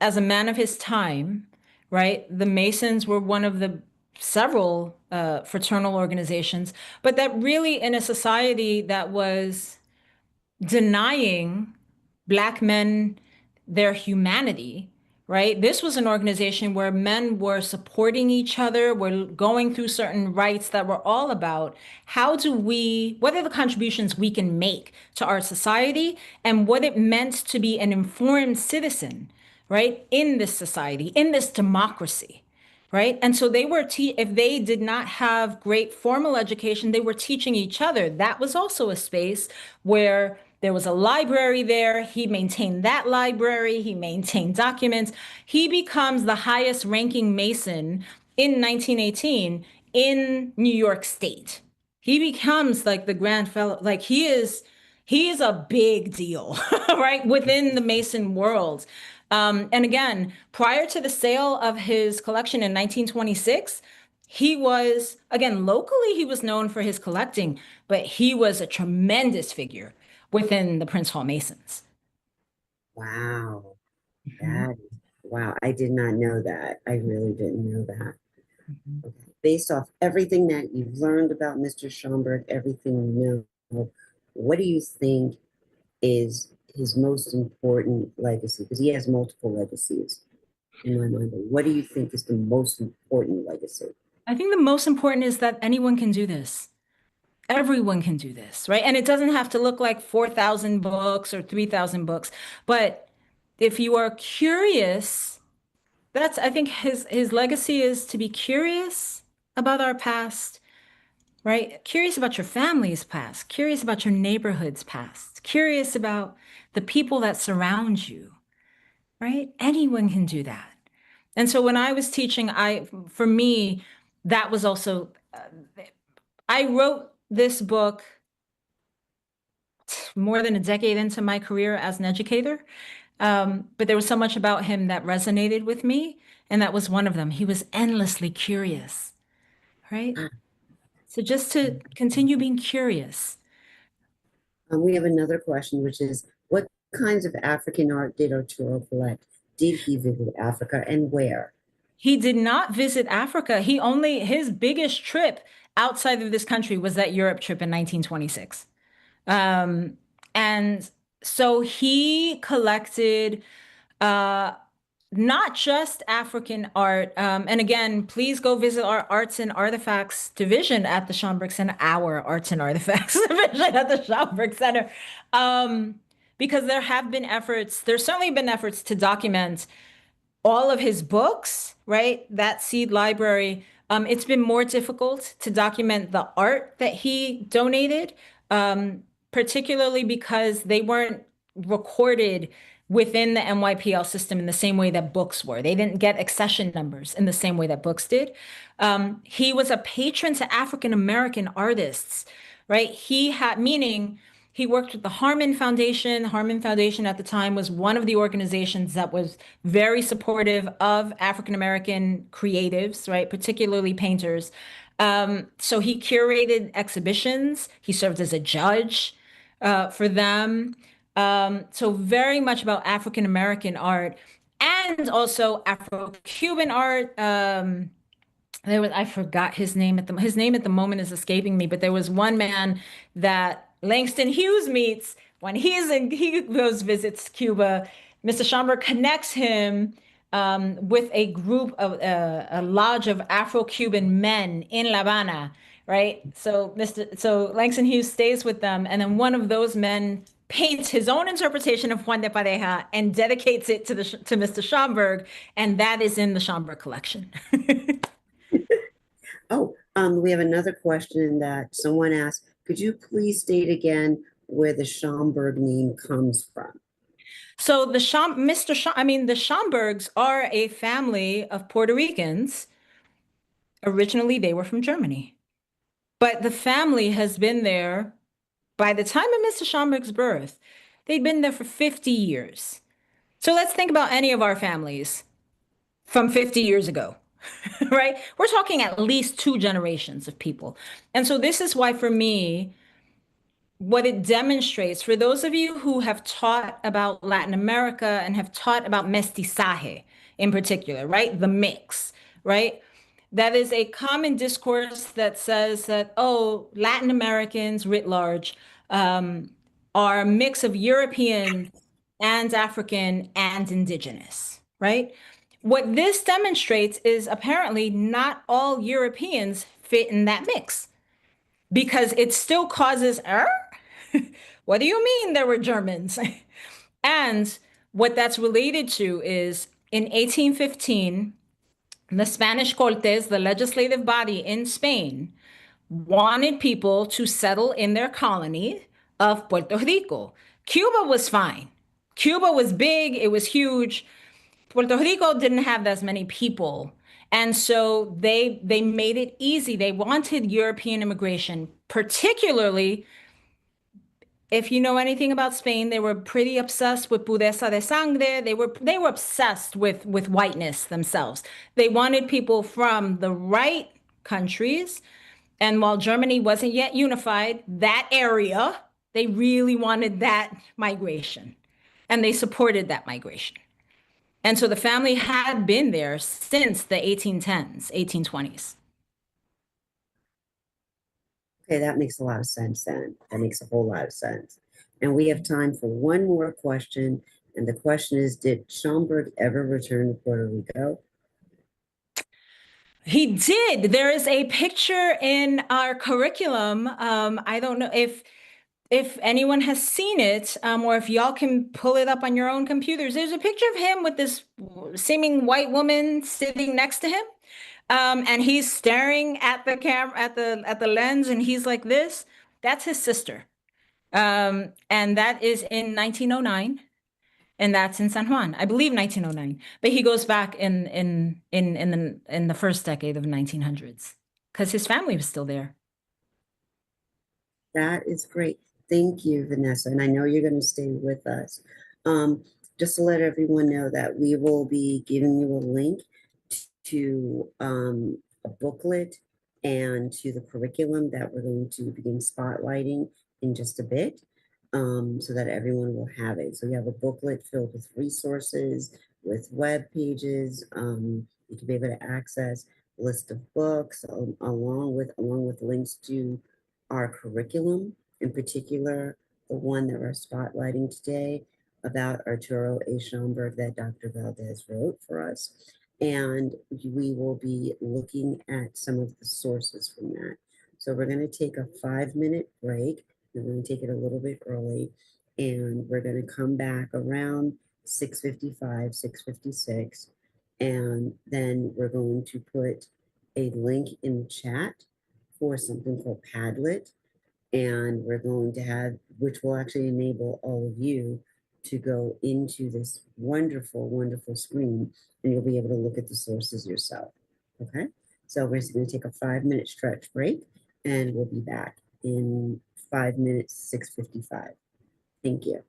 as a man of his time, right? The Masons were one of the several fraternal organizations, but that really in a society that was denying Black men their humanity, right? This was an organization where men were supporting each other, were going through certain rights that were all about what are the contributions we can make to our society and what it meant to be an informed citizen, right? In this society, in this democracy, right? And so if they did not have great formal education, they were teaching each other. That was also a space where there was a library there. He maintained that library. He maintained documents. He becomes the highest ranking Mason in 1918 in New York State. He becomes like the grand fellow, like he is a big deal, right, within the Mason world. And again, prior to the sale of his collection in 1926, he was, again, locally, he was known for his collecting, but he was a tremendous figure within the Prince Hall Masons. Wow, Mhm, that wow, I did not know that. I really didn't know that. mhm. Okay. Based off everything that you've learned about Mr. Schomburg, everything you know, what do you think is his most important legacy? Because he has multiple legacies in my mind. But what do you think is the most important legacy? I think the most important is that anyone can do this. Everyone can do this, right? And it doesn't have to look like 4,000 books or 3,000 books. But if you are curious, I think his legacy is to be curious about our past, right? Curious about your family's past, curious about your neighborhood's past, curious about the people that surround you, right? Anyone can do that. And so when I was teaching, for me, that was also, I wrote this book more than a decade into my career as an educator. But there was so much about him that resonated with me, and that was one of them. He was endlessly curious, right? So just to continue being curious. We have another question, which is what kinds of African art did Arturo collect? Did he visit Africa and where? He did not visit Africa. His biggest trip outside of this country was that Europe trip in 1926. Um, and so he collected uh, not just African art. And again, please go visit our Arts and Artifacts division at the Schomburg Center, our Arts and Artifacts division at the Schomburg Center. Um, because there's certainly been efforts to document all of his books, right? That seed library. It's been more difficult to document the art that he donated, particularly because they weren't recorded within the NYPL system in the same way that books were. They didn't get accession numbers in the same way that books did. He was a patron to African American artists, right? He had, meaning he worked with the Harmon Foundation. Harmon Foundation at the time was one of the organizations that was very supportive of African American creatives, right? Particularly painters. So he curated exhibitions. He served as a judge for them. So very much about African American art and also Afro-Cuban art. There was, I forgot his name his name at the moment is escaping me, but there was one man that Langston Hughes meets when he goes visits Cuba. Mr. Schomburg connects him with a group of a lodge of Afro-Cuban men in La Habana, right? So Langston Hughes stays with them, and then one of those men paints his own interpretation of Juan de Pareja and dedicates it to Mr. Schomburg, and that is in the Schomburg collection. Oh, we have another question that someone asked. Could you please state again where the Schomburg name comes from? So the Schomburgs are a family of Puerto Ricans. Originally, they were from Germany, but the family has been there by the time of Mr. Schomburg's birth. They'd been there for 50 years. So let's think about any of our families from 50 years ago, right? We're talking at least two generations of people. And so this is why, for me, what it demonstrates for those of you who have taught about Latin America and have taught about mestizaje in particular, right? The mix, right? That is a common discourse that says that, oh, Latin Americans writ large are a mix of European and African and indigenous, right? What this demonstrates is apparently not all Europeans fit in that mix because it still causes what do you mean there were Germans? And what that's related to is in 1815, the Spanish Cortes, the legislative body in Spain, wanted people to settle in their colony of Puerto Rico. Cuba was fine. Cuba was big, it was huge. Puerto Rico didn't have as many people. And so they made it easy. They wanted European immigration, particularly if you know anything about Spain, they were pretty obsessed with pureza de sangre. They were obsessed with whiteness themselves. They wanted people from the right countries. And while Germany wasn't yet unified, that area, they really wanted that migration. And they supported that migration. And so the family had been there since the 1810s, 1820s. Okay, that makes a lot of sense then. That makes a whole lot of sense. And we have time for one more question. And the question is, did Schomburg ever return to Puerto Rico? He did. There is a picture in our curriculum. I don't know if anyone has seen it, or if y'all can pull it up on your own computers. There's a picture of him with this seeming white woman sitting next to him. And he's staring at the camera, at the lens, and he's like this. That's his sister. And that is in 1909, and that's in San Juan, I believe 1909. But he goes back in the first decade of 1900s because his family was still there. That is great. Thank you, Vanessa. And I know you're going to stay with us. Um, just to let everyone know that we will be giving you a link to a booklet and to the curriculum that we're going to begin spotlighting in just a bit, so that everyone will have it. So you have a booklet filled with resources, with web pages. You can be able to access a list of books along with links to our curriculum, in particular, the one that we're spotlighting today about Arturo A. Schomburg that Dr. Valdez wrote for us. And we will be looking at some of the sources from that. So we're going to take a 5-minute break. We're going to take it a little bit early, and we're going to come back around 6:55, 6:56, and then we're going to put a link in the chat for something called Padlet, and we're going to have, which will actually enable all of you to go into this wonderful, wonderful screen, and you'll be able to look at the sources yourself. Okay, so we're just going to take a 5-minute stretch break, and we'll be back in 5 minutes, 6:55. Thank you.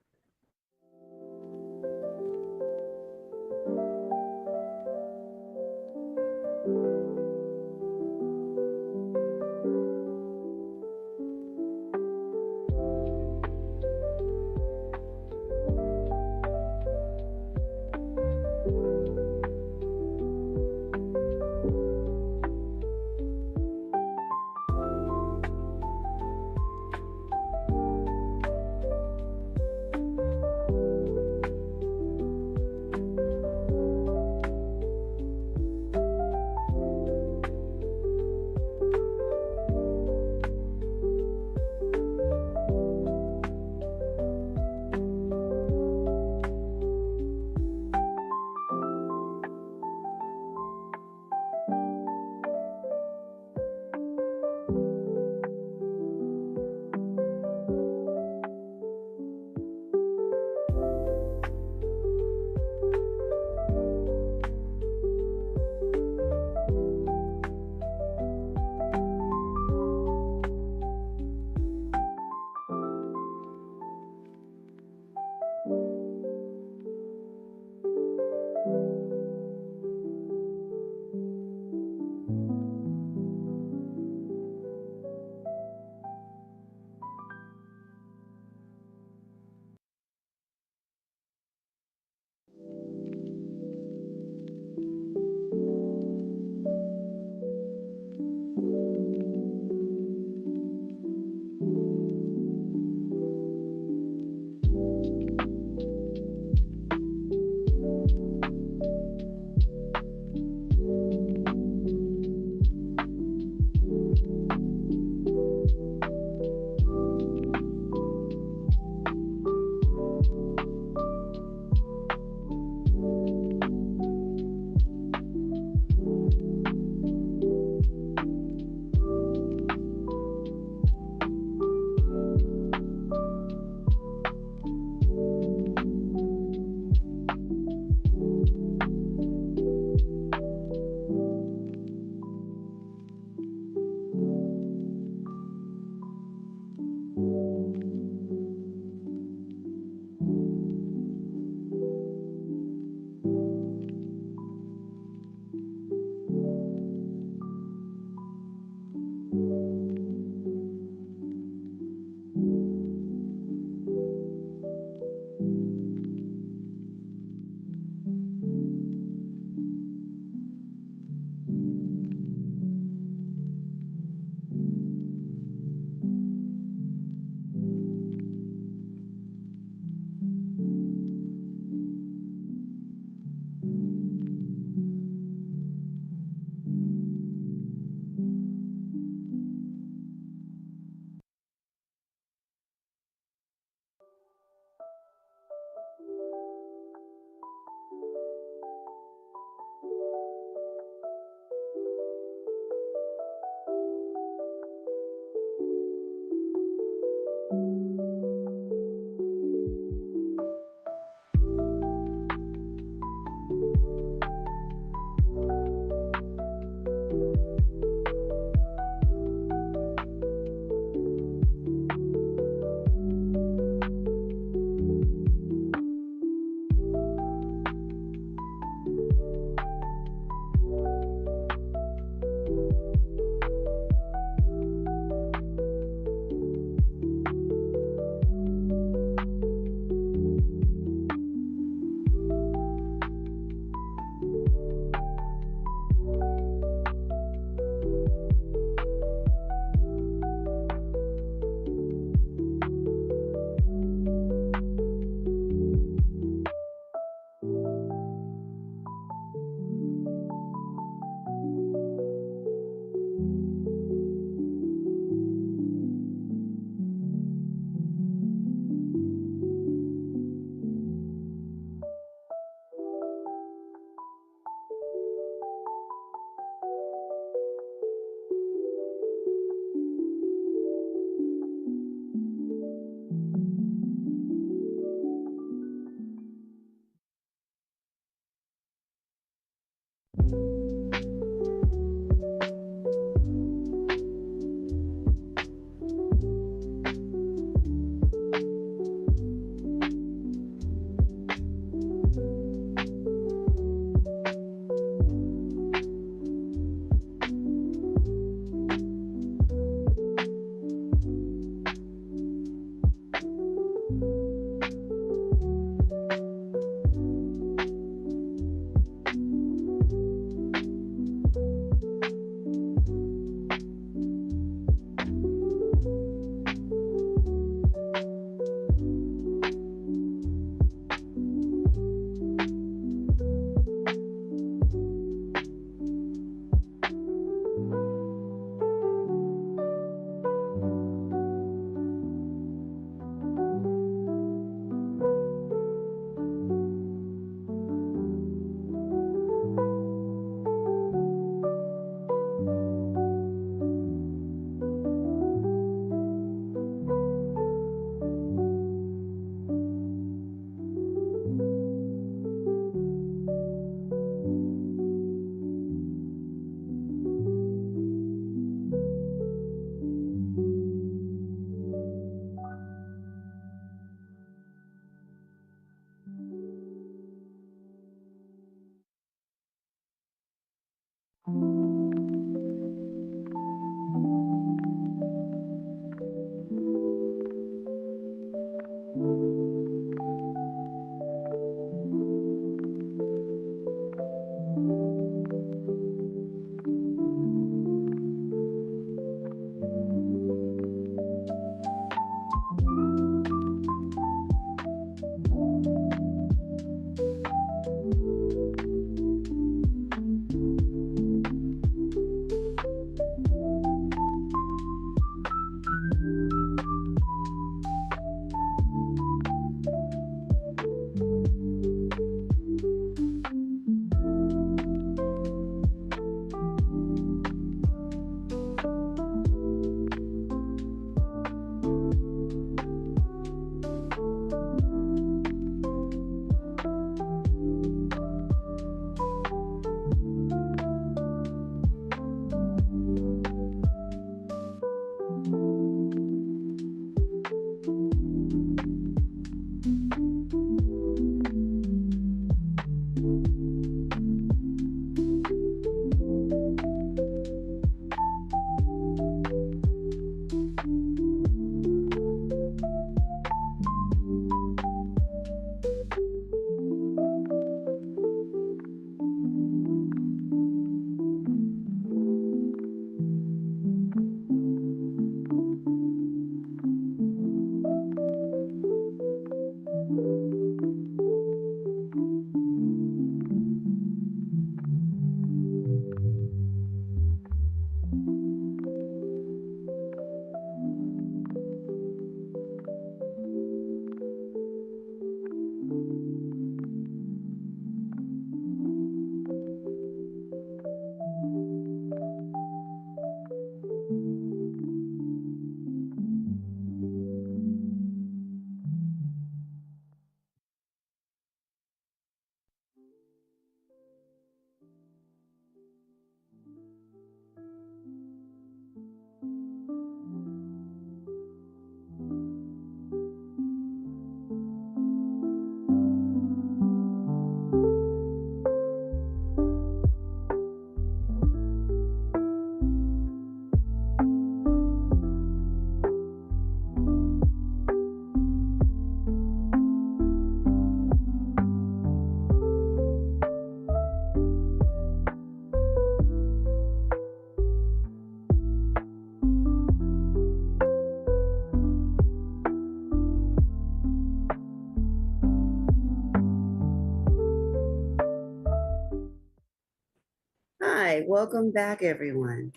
Hi, welcome back, everyone.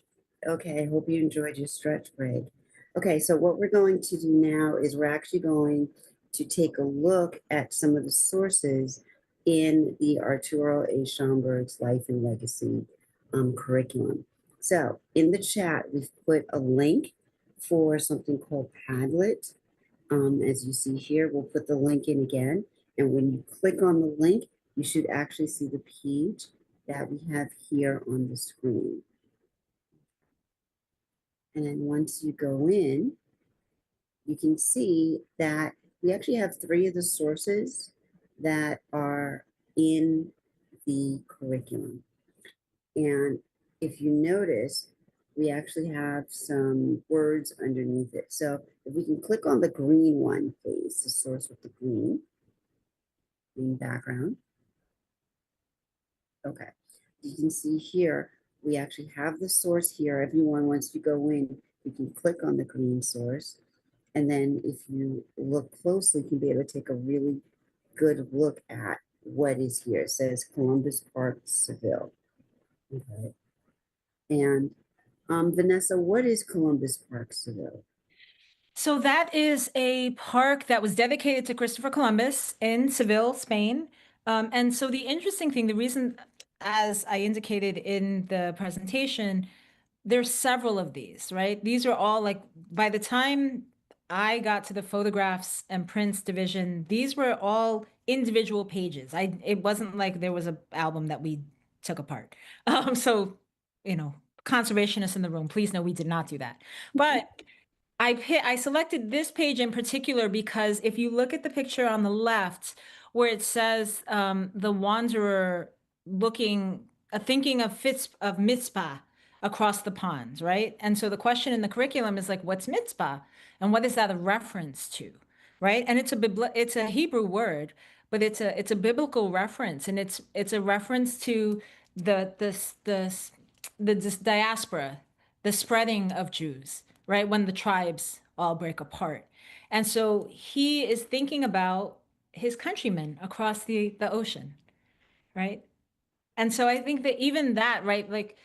Okay, hope you enjoyed your stretch break. Okay, so what we're going to do now is we're actually going to take a look at some of the sources in the Arturo A. Schomburg's Life and Legacy curriculum. So in the chat, we've put a link for something called Padlet. As you see here, we'll put the link in again. And when you click on the link, you should actually see the page that we have here on the screen. And then once you go in, you can see that we actually have 3 of the sources that are in the curriculum. And if you notice, we actually have some words underneath it. So if we can click on the green one, please, the source with the green background. Okay, you can see here, we actually have the source here. Everyone, once you go in, you can click on the green source. And then if you look closely, you can be able to take a really good look at what is here. It says Columbus Park, Seville. Okay. And Vanessa, what is Columbus Park, Seville? So that is a park that was dedicated to Christopher Columbus in Seville, Spain. And so the interesting thing, the reason, as I indicated in the presentation, there's several of these, right? These are all like, by the time I got to the photographs and prints division, these were all individual pages. It wasn't like there was an album that we took apart. So, you know, conservationists in the room, please know we did not do that. But I selected this page in particular because if you look at the picture on the left where it says the wanderer looking, thinking of of Mitzpah across the pond, right? And so the question in the curriculum is like, what's Mitzpah? And what is that a reference to, right? And it's a Hebrew word, but it's a biblical reference, and it's a reference to the this diaspora, the spreading of Jews, right? When the tribes all break apart. And so he is thinking about his countrymen across the ocean, right? And so I think that even that, right, like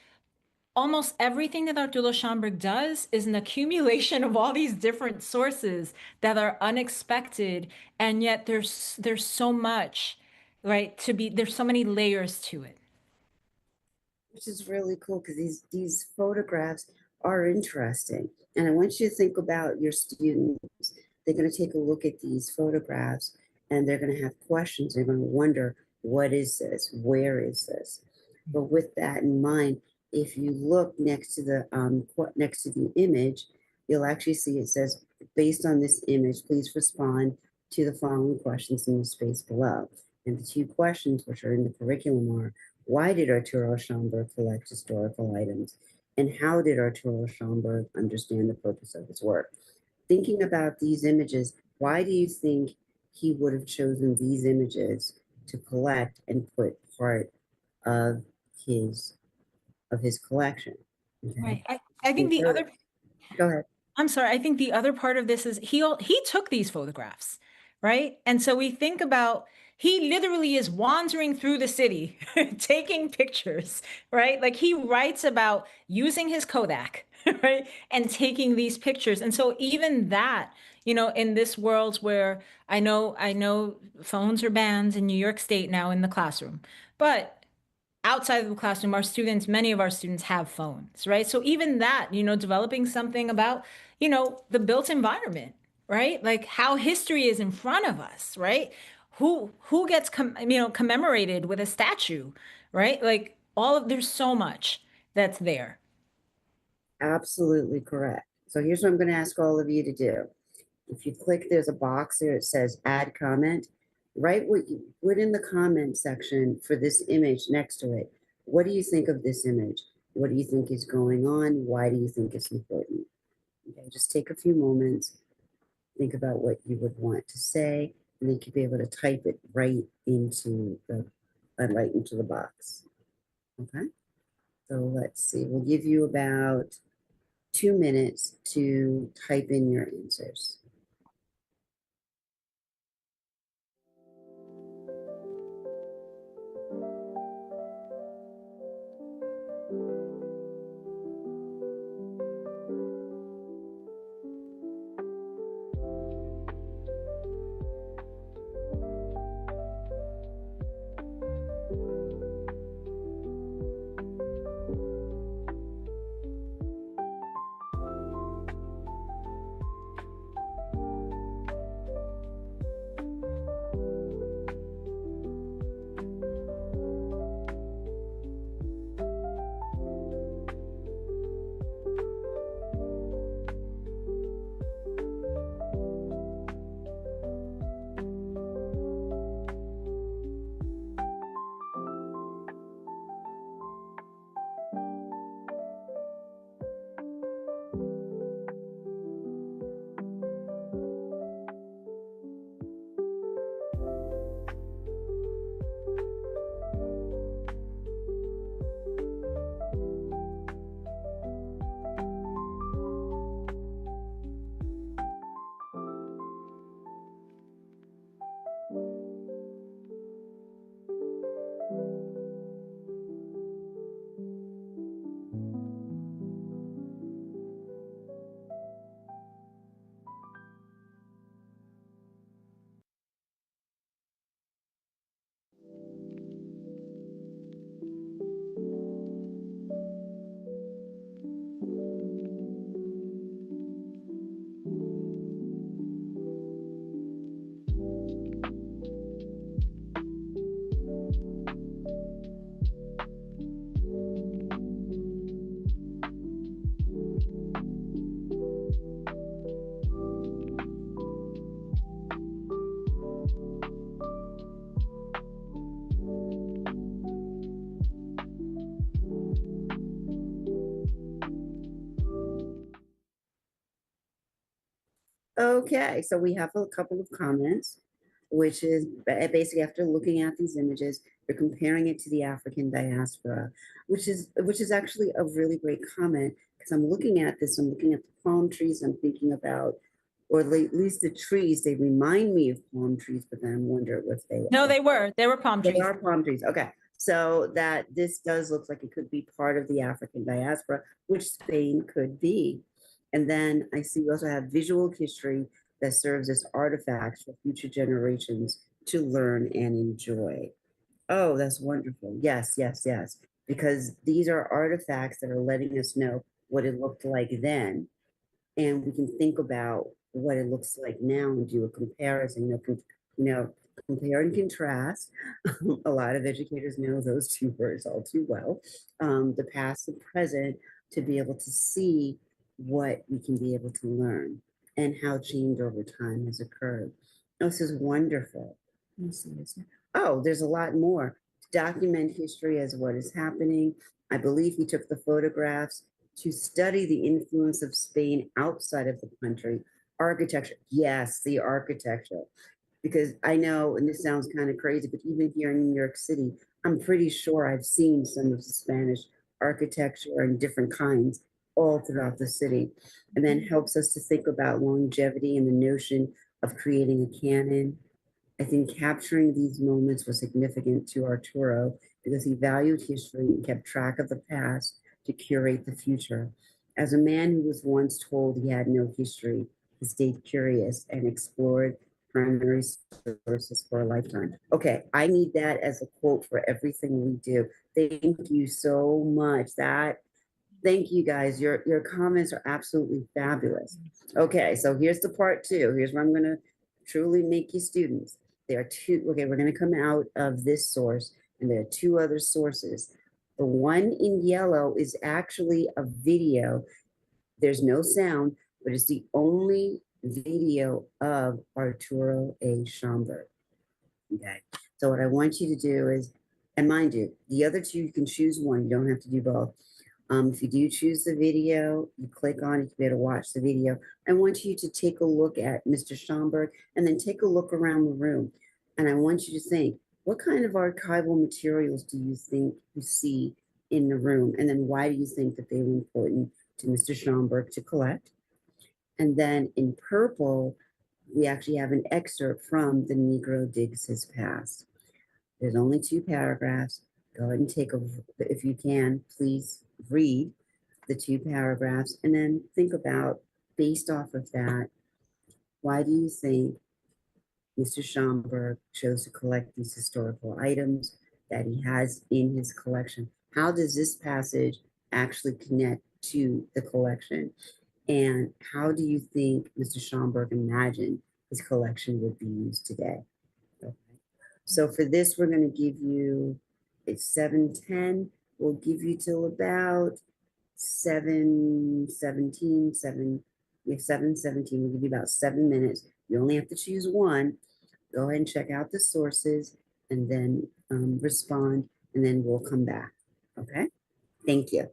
almost everything that Arturo Schomburg does is an accumulation of all these different sources that are unexpected, and yet there's so much, right, there's so many layers to it. Which is really cool because these photographs are interesting. And I want you to think about your students. They're going to take a look at these photographs and they're going to have questions. They're going to wonder, what is this? Where is this? But with that in mind, if you look next to the image, you'll actually see it says, based on this image, please respond to the following questions in the space below. And the 2 questions which are in the curriculum are, why did Arturo Schomburg collect historical items? And how did Arturo Schomburg understand the purpose of his work? Thinking about these images, why do you think he would have chosen these images to collect and put part of his collection? Okay. Right. I think the other Go ahead. I'm sorry. I think the other part of this is he took these photographs, right? And so we think about he literally is wandering through the city, taking pictures, right? Like he writes about using his Kodak, right? And taking these pictures. And so even that, you know, in this world where I know phones are banned in New York State now in the classroom, but outside of the classroom, many of our students have phones, right? So even that, you know, developing something about, you know, the built environment, right? Like how history is in front of us, right? Who gets commemorated with a statue, right? Like there's so much that's there. Absolutely correct. So here's what I'm going to ask all of you to do. If you click, there's a box there. It says add comment. Write what you put in the comment section for this image next to it. What do you think of this image? What do you think is going on? Why do you think it's important? Okay, just take a few moments, think about what you would want to say, and then you'll be able to type it right into the box. Okay, so let's see. We'll give you about 2 minutes to type in your answers. Okay, so we have a couple of comments, which is basically after looking at these images, you're comparing it to the African diaspora, which is actually a really great comment because I'm looking at this, I'm looking at the palm trees, I'm thinking about, or at least the trees, they remind me of palm trees, but then I'm wondering if they No, are. they were palm They trees. are palm trees. Okay. So that this does look like it could be part of the African diaspora, which Spain could be. And then I see we also have visual history that serves as artifacts for future generations to learn and enjoy. Oh, that's wonderful. Yes, yes, yes. Because these are artifacts that are letting us know what it looked like then, and we can think about what it looks like now and do a comparison, you know, compare and contrast. A lot of educators know those two words all too well. The past and present, to be able to see what we can be able to learn and how change over time has occurred. Oh, this is wonderful. Let me see this. Oh, there's a lot more. Document history as what is happening. I believe he took the photographs to study the influence of Spain outside of the country. Architecture, yes, the architecture. Because I know, and this sounds kind of crazy, but even here in New York City, I'm pretty sure I've seen some of the Spanish architecture and different kinds all throughout the city. And then helps us to think about longevity and the notion of creating a canon. I think capturing these moments was significant to Arturo because he valued history and kept track of the past to curate the future. As a man who was once told he had no history, he stayed curious and explored primary sources for a lifetime. Okay, I need that as a quote for everything we do. Thank you so much. Thank you guys. Your comments are absolutely fabulous. Okay, so here's the part two. Here's where I'm gonna truly make you students. There are two, okay, we're gonna come out of this source, and there are two other sources. The one in yellow is actually a video. There's no sound, but it's the only video of Arturo A. Schomburg. Okay, so what I want you to do is, and mind you, the other two, you can choose one, you don't have to do both. If you do choose the video, you click on it to be able to watch the video. I want you to take a look at Mr. Schomburg and then take a look around the room. And I want you to think, what kind of archival materials do you think you see in the room? And then why do you think that they were important to Mr. Schomburg to collect? And then in purple, we actually have an excerpt from The Negro Digs His Past. There's only two paragraphs. Go ahead and take a, if you can, please read the two paragraphs and then think about, based off of that, why do you think Mr. Schomburg chose to collect these historical items that he has in his collection? How does this passage actually connect to the collection? And how do you think Mr. Schomburg imagined his collection would be used today? Okay. So for this, we're going to give you, it's 7:10. We'll give you till about 7:17, we have 7:17. We'll give you about 7 minutes. You only have to choose one. Go ahead and check out the sources and then respond, and then we'll come back. Okay? Thank you.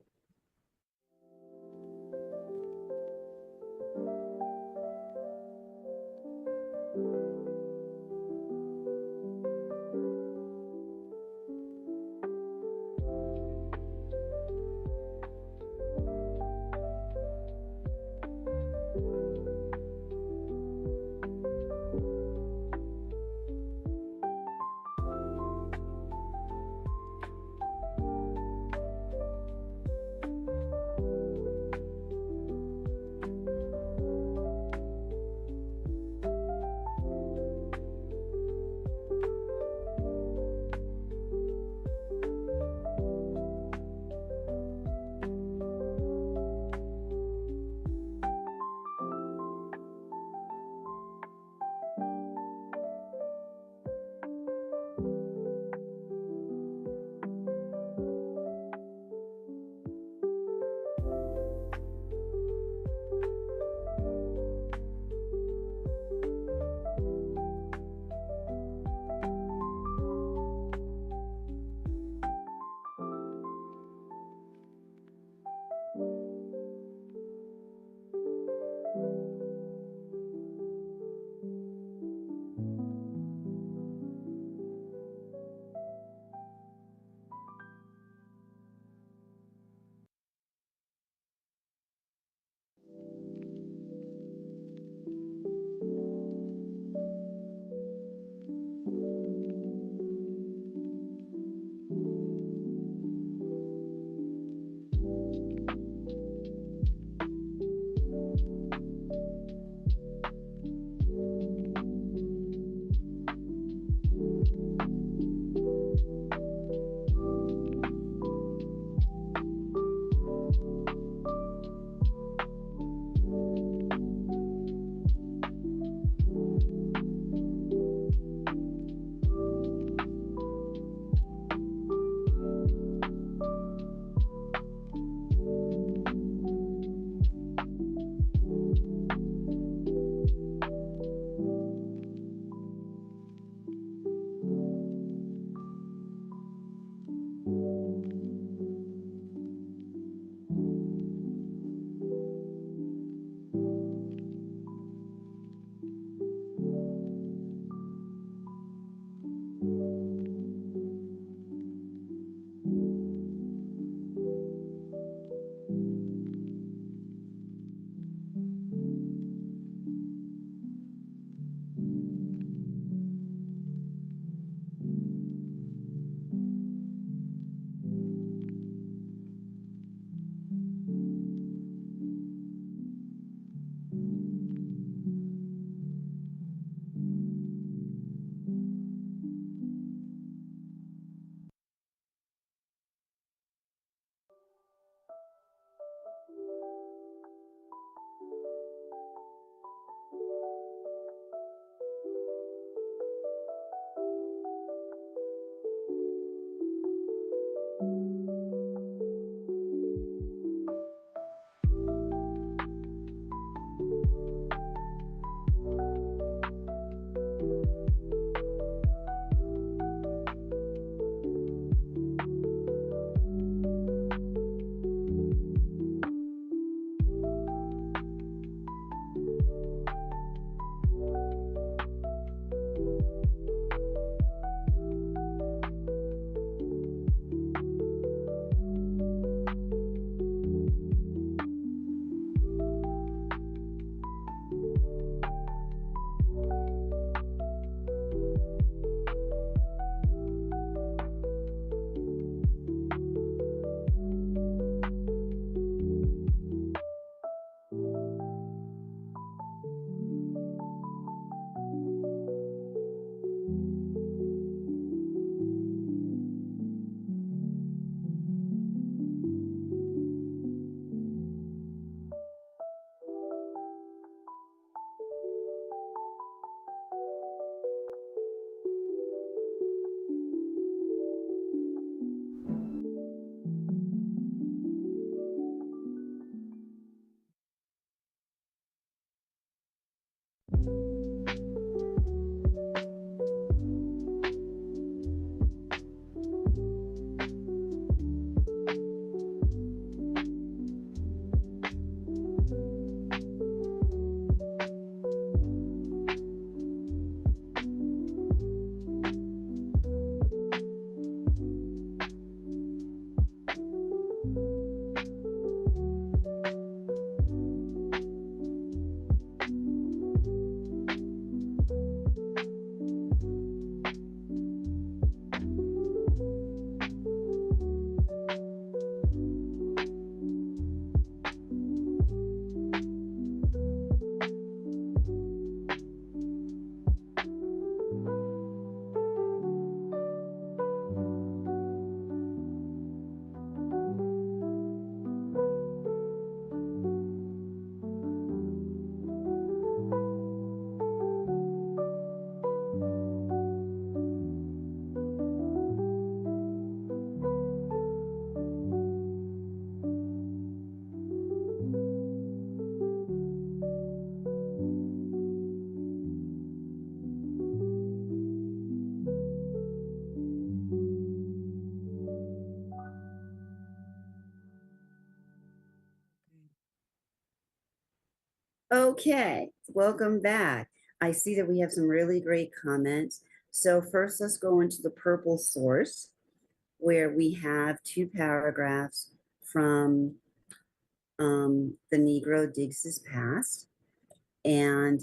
Okay, welcome back. I see that we have some really great comments. So first, let's go into the purple source, where we have two paragraphs from The Negro Digs His Past. And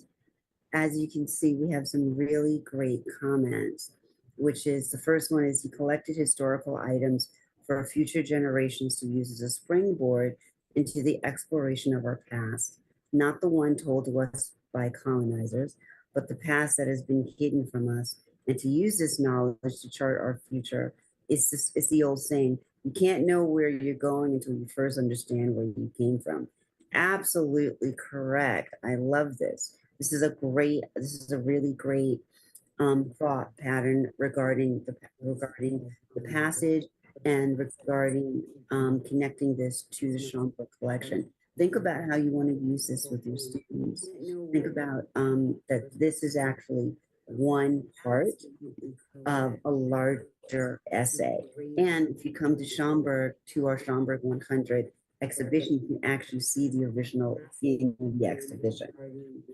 as you can see, we have some really great comments, which is the first one is he collected historical items for future generations to use as a springboard into the exploration of our past, not the one told to us by colonizers, but the past that has been hidden from us. And to use this knowledge to chart our future. It's the old saying, you can't know where you're going until you first understand where you came from. Absolutely correct. I love this. This is a really great thought pattern regarding the passage and regarding connecting this to the Schomburg collection. Think about how you want to use this with your students. Think about that this is actually one part of a larger essay. And if you come to Schomburg, to our Schomburg 100 exhibition, you can actually see the original in the exhibition.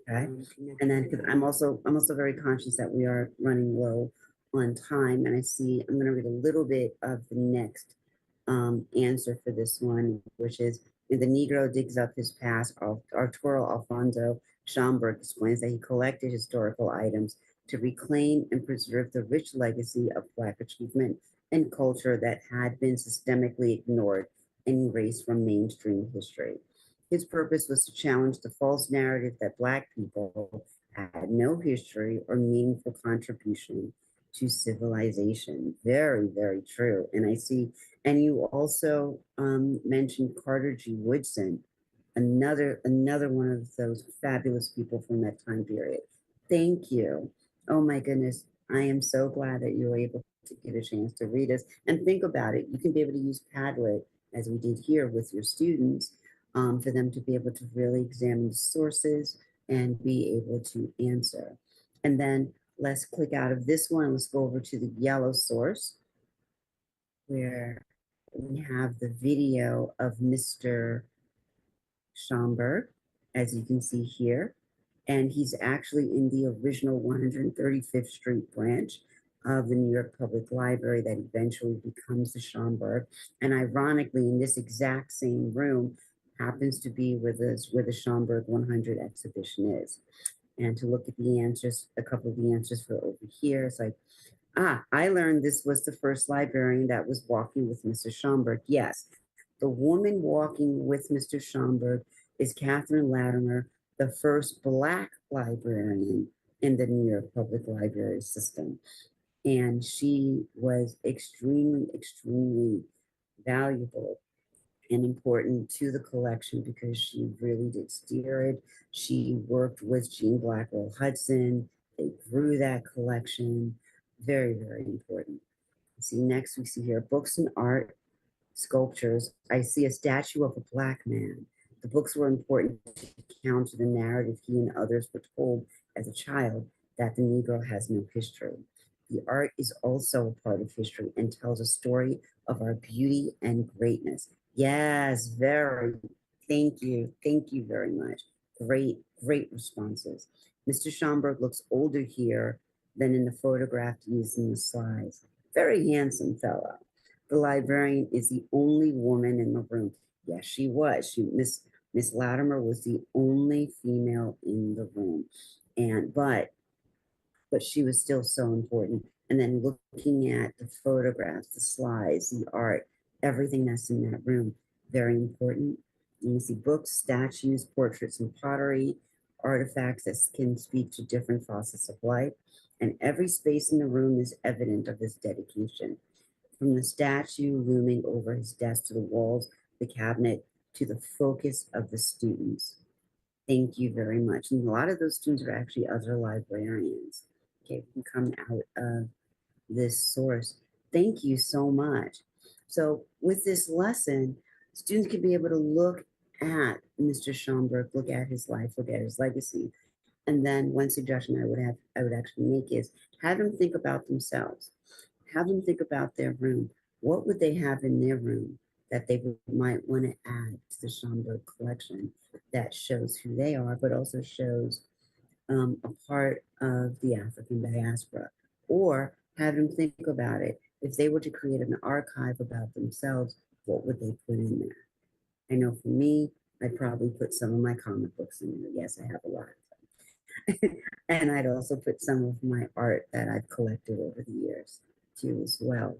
Okay. And then because I'm also very conscious that we are running low on time, and I see I'm going to read a little bit of the next answer for this one, which is when the Negro digs up his past. Arturo Alfonso Schomburg explains that he collected historical items to reclaim and preserve the rich legacy of Black achievement and culture that had been systemically ignored and erased from mainstream history. His purpose was to challenge the false narrative that Black people had no history or meaningful contribution to civilization. Very, very true. And I see, and you also mentioned Carter G. Woodson, another one of those fabulous people from that time period. Thank you. Oh my goodness. I am so glad that you were able to get a chance to read us and think about it. You can be able to use Padlet as we did here with your students for them to be able to really examine the sources and be able to answer. And then let's click out of this one. Let's go over to the yellow source where we have the video of Mr. Schomburg, as you can see here. And he's actually in the original 135th Street branch of the New York Public Library that eventually becomes the Schomburg. And ironically, in this exact same room happens to be where the Schomburg 100 exhibition is. And to look at the answers, a couple of the answers for over here, it's like, I learned this was the first librarian that was walking with Mr. Schomburg. Yes, the woman walking with Mr. Schomburg is Catherine Latimer, the first Black librarian in the New York Public Library system. And she was extremely, extremely valuable and important to the collection because she really did steer it. She worked with Jean Blackwell Hudson. They grew that collection. Very, very important. See, next we see here books and art, sculptures. I see a statue of a Black man. The books were important to counter the narrative he and others were told as a child that the Negro has no history. The art is also a part of history and tells a story of our beauty and greatness. Yes, very. Thank you. Thank you very much. Great, great responses. Mr. Schomburg looks older here than in the photograph used in the slides. Very handsome fellow. The librarian is the only woman in the room. Yes, she was. Miss Latimer was the only female in the room. And but she was still so important. And then looking at the photographs, the slides, the art, everything that's in that room, very important. You see books, statues, portraits, and pottery, artifacts that can speak to different facets of life. And every space in the room is evident of his dedication. From the statue looming over his desk to the walls, the cabinet, to the focus of the students. Thank you very much. And a lot of those students are actually other librarians. Okay, can come out of this source. Thank you so much. So with this lesson, students can be able to look at Mr. Schomburg, look at his life, look at his legacy. And then one suggestion I would actually make is have them think about themselves. Have them think about their room. What would they have in their room that they might want to add to the Schomburg collection that shows who they are, but also shows a part of the African diaspora? Or have them think about it. If they were to create an archive about themselves, what would they put in there? I know for me, I'd probably put some of my comic books in there. Yes, I have a lot of them. And I'd also put some of my art that I've collected over the years too as well.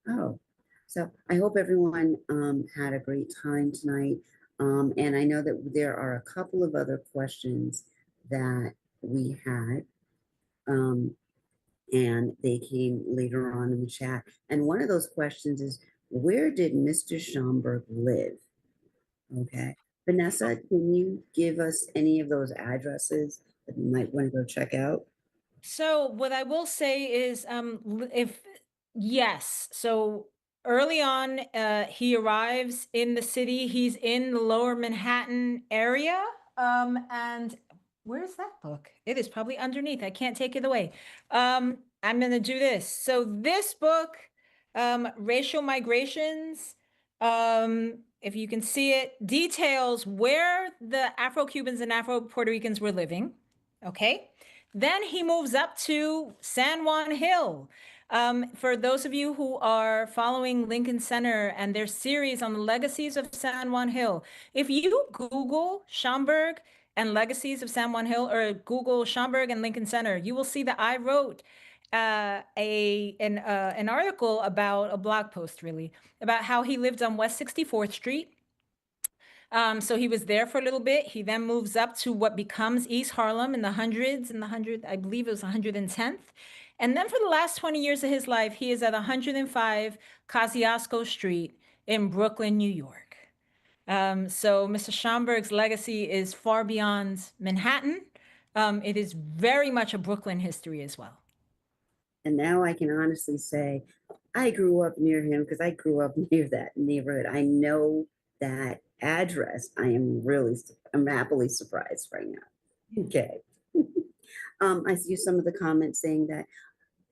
Oh, so I hope everyone had a great time tonight. And I know that there are a couple of other questions that we had. And they came later on in the chat. And one of those questions is, where did Mr. Schomburg live? Okay. Vanessa, can you give us any of those addresses that you might want to go check out? So what I will say is, if yes, so early on, he arrives in the city. He's in the Lower Manhattan area, and where's that book? It is probably underneath. I can't take it away. I'm gonna do this. So this book, Racial Migrations, if you can see it, details where the Afro-Cubans and Afro-Puerto Ricans were living. Okay. Then he moves up to San Juan Hill. For those of you who are following Lincoln Center and their series on the legacies of San Juan Hill, if you Google Schomburg and legacies of San Juan Hill, or Google Schomburg and Lincoln Center, you will see that I wrote an article about a blog post, really, about how he lived on West 64th Street. So he was there for a little bit. He then moves up to what becomes East Harlem in the hundreds, I believe it was 110th. And then for the last 20 years of his life, he is at 105 Kosciuszko Street in Brooklyn, New York. So Mr. Schomburg's legacy is far beyond Manhattan. It is very much a Brooklyn history as well. And now I can honestly say I grew up near him because I grew up near that neighborhood. I know that address, I'm happily surprised right now. Okay. I see some of the comments saying that,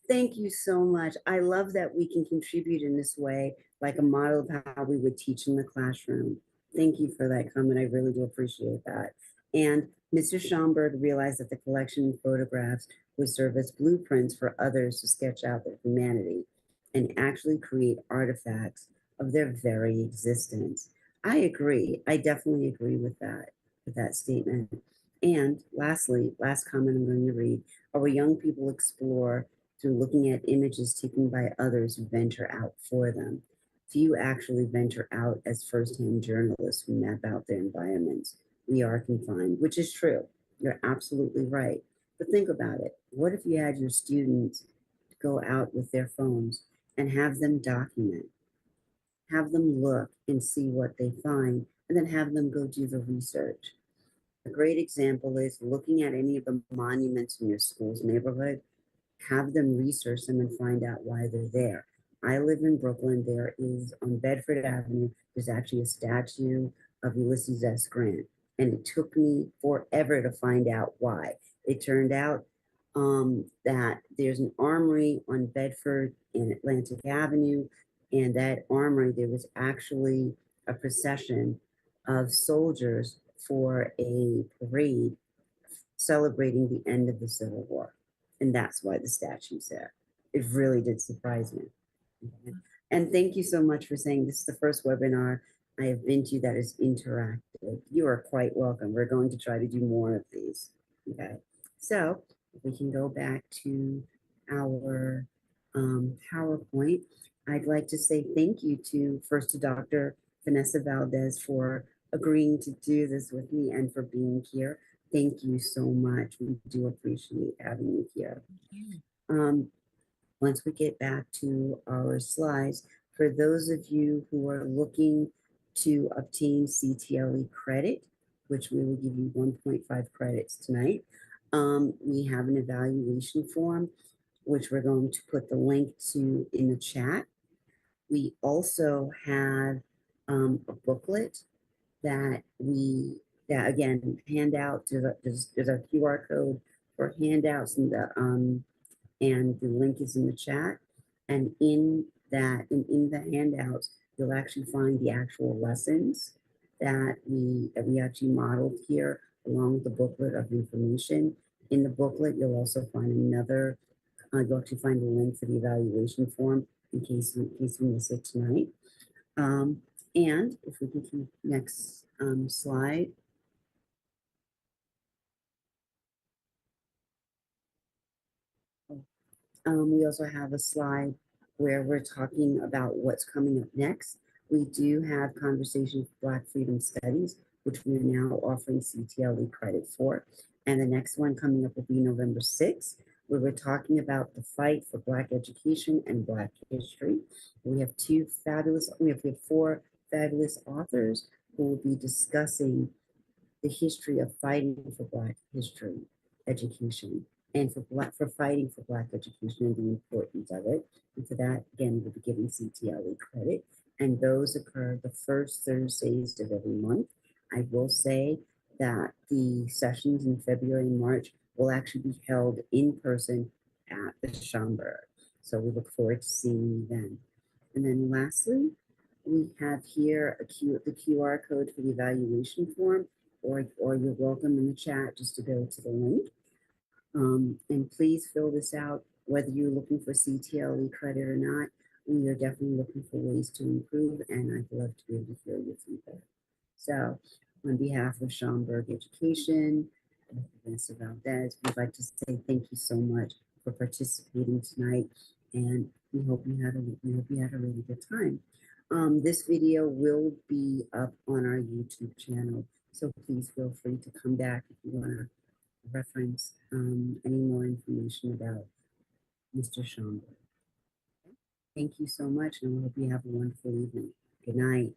thank you so much. I love that we can contribute in this way, like a model of how we would teach in the classroom. Thank you for that comment. I really do appreciate that. And Mr. Schomburg realized that the collection of photographs would serve as blueprints for others to sketch out their humanity and actually create artifacts of their very existence. I agree. I definitely agree with that statement. And lastly, last comment I'm going to read, our young people explore through looking at images taken by others who venture out for them. Few actually venture out as firsthand journalists who map out their environments. We are confined, which is true. You're absolutely right. But think about it. What if you had your students go out with their phones and have them document, have them look and see what they find, and then have them go do the research? A great example is looking at any of the monuments in your school's neighborhood, have them research them and find out why they're there. I live in Brooklyn. There is on Bedford Avenue, there's actually a statue of Ulysses S. Grant. And it took me forever to find out why. It turned out that there's an armory on Bedford and Atlantic Avenue. And that armory, there was actually a procession of soldiers for a parade celebrating the end of the Civil War. And that's why the statue's there. It really did surprise me. Okay. And thank you so much for saying this is the first webinar I have been to that is interactive. You are quite welcome. We're going to try to do more of these. Okay. So if we can go back to our PowerPoint, I'd like to say thank you to Dr. Vanessa Valdez for agreeing to do this with me and for being here. Thank you so much. We do appreciate having you here. Once we get back to our slides, for those of you who are looking to obtain CTLE credit, which we will give you 1.5 credits tonight, we have an evaluation form, which we're going to put the link to in the chat. We also have a booklet that again, handout, there's a QR code for handouts and the link is in the chat. And in the handouts, you'll actually find the actual lessons that we actually modeled here along with the booklet of information. In the booklet, you'll also find you'll actually find the link for the evaluation form in case you miss it tonight. And if we can keep next slide. We also have a slide where we're talking about what's coming up next. We do have Conversations with Black Freedom Studies, which we are now offering CTLE credit for. And the next one coming up will be November 6th, where we're talking about the fight for Black education and Black history. We have four fabulous authors who will be discussing the history of fighting for Black history education and for fighting for Black education and the importance of it. And for that, again, we'll be giving CTLE credit. And those occur the first Thursdays of every month. I will say that the sessions in February and March will actually be held in person at the Schomburg. So we look forward to seeing you then. And then lastly, we have here the QR code for the evaluation form, or you're welcome in the chat just to go to the link. And please fill this out, whether you're looking for CTLE credit or not. We are definitely looking for ways to improve, and I'd love to be able to hear your feedback. So, on behalf of Schomburg Education, Vanessa Valdez, we'd like to say thank you so much for participating tonight, and we hope you had a really good time. This video will be up on our YouTube channel, so please feel free to come back if you want to reference any more information about Mr. Schomburg. Thank you so much, and I hope you have a wonderful evening. Good night.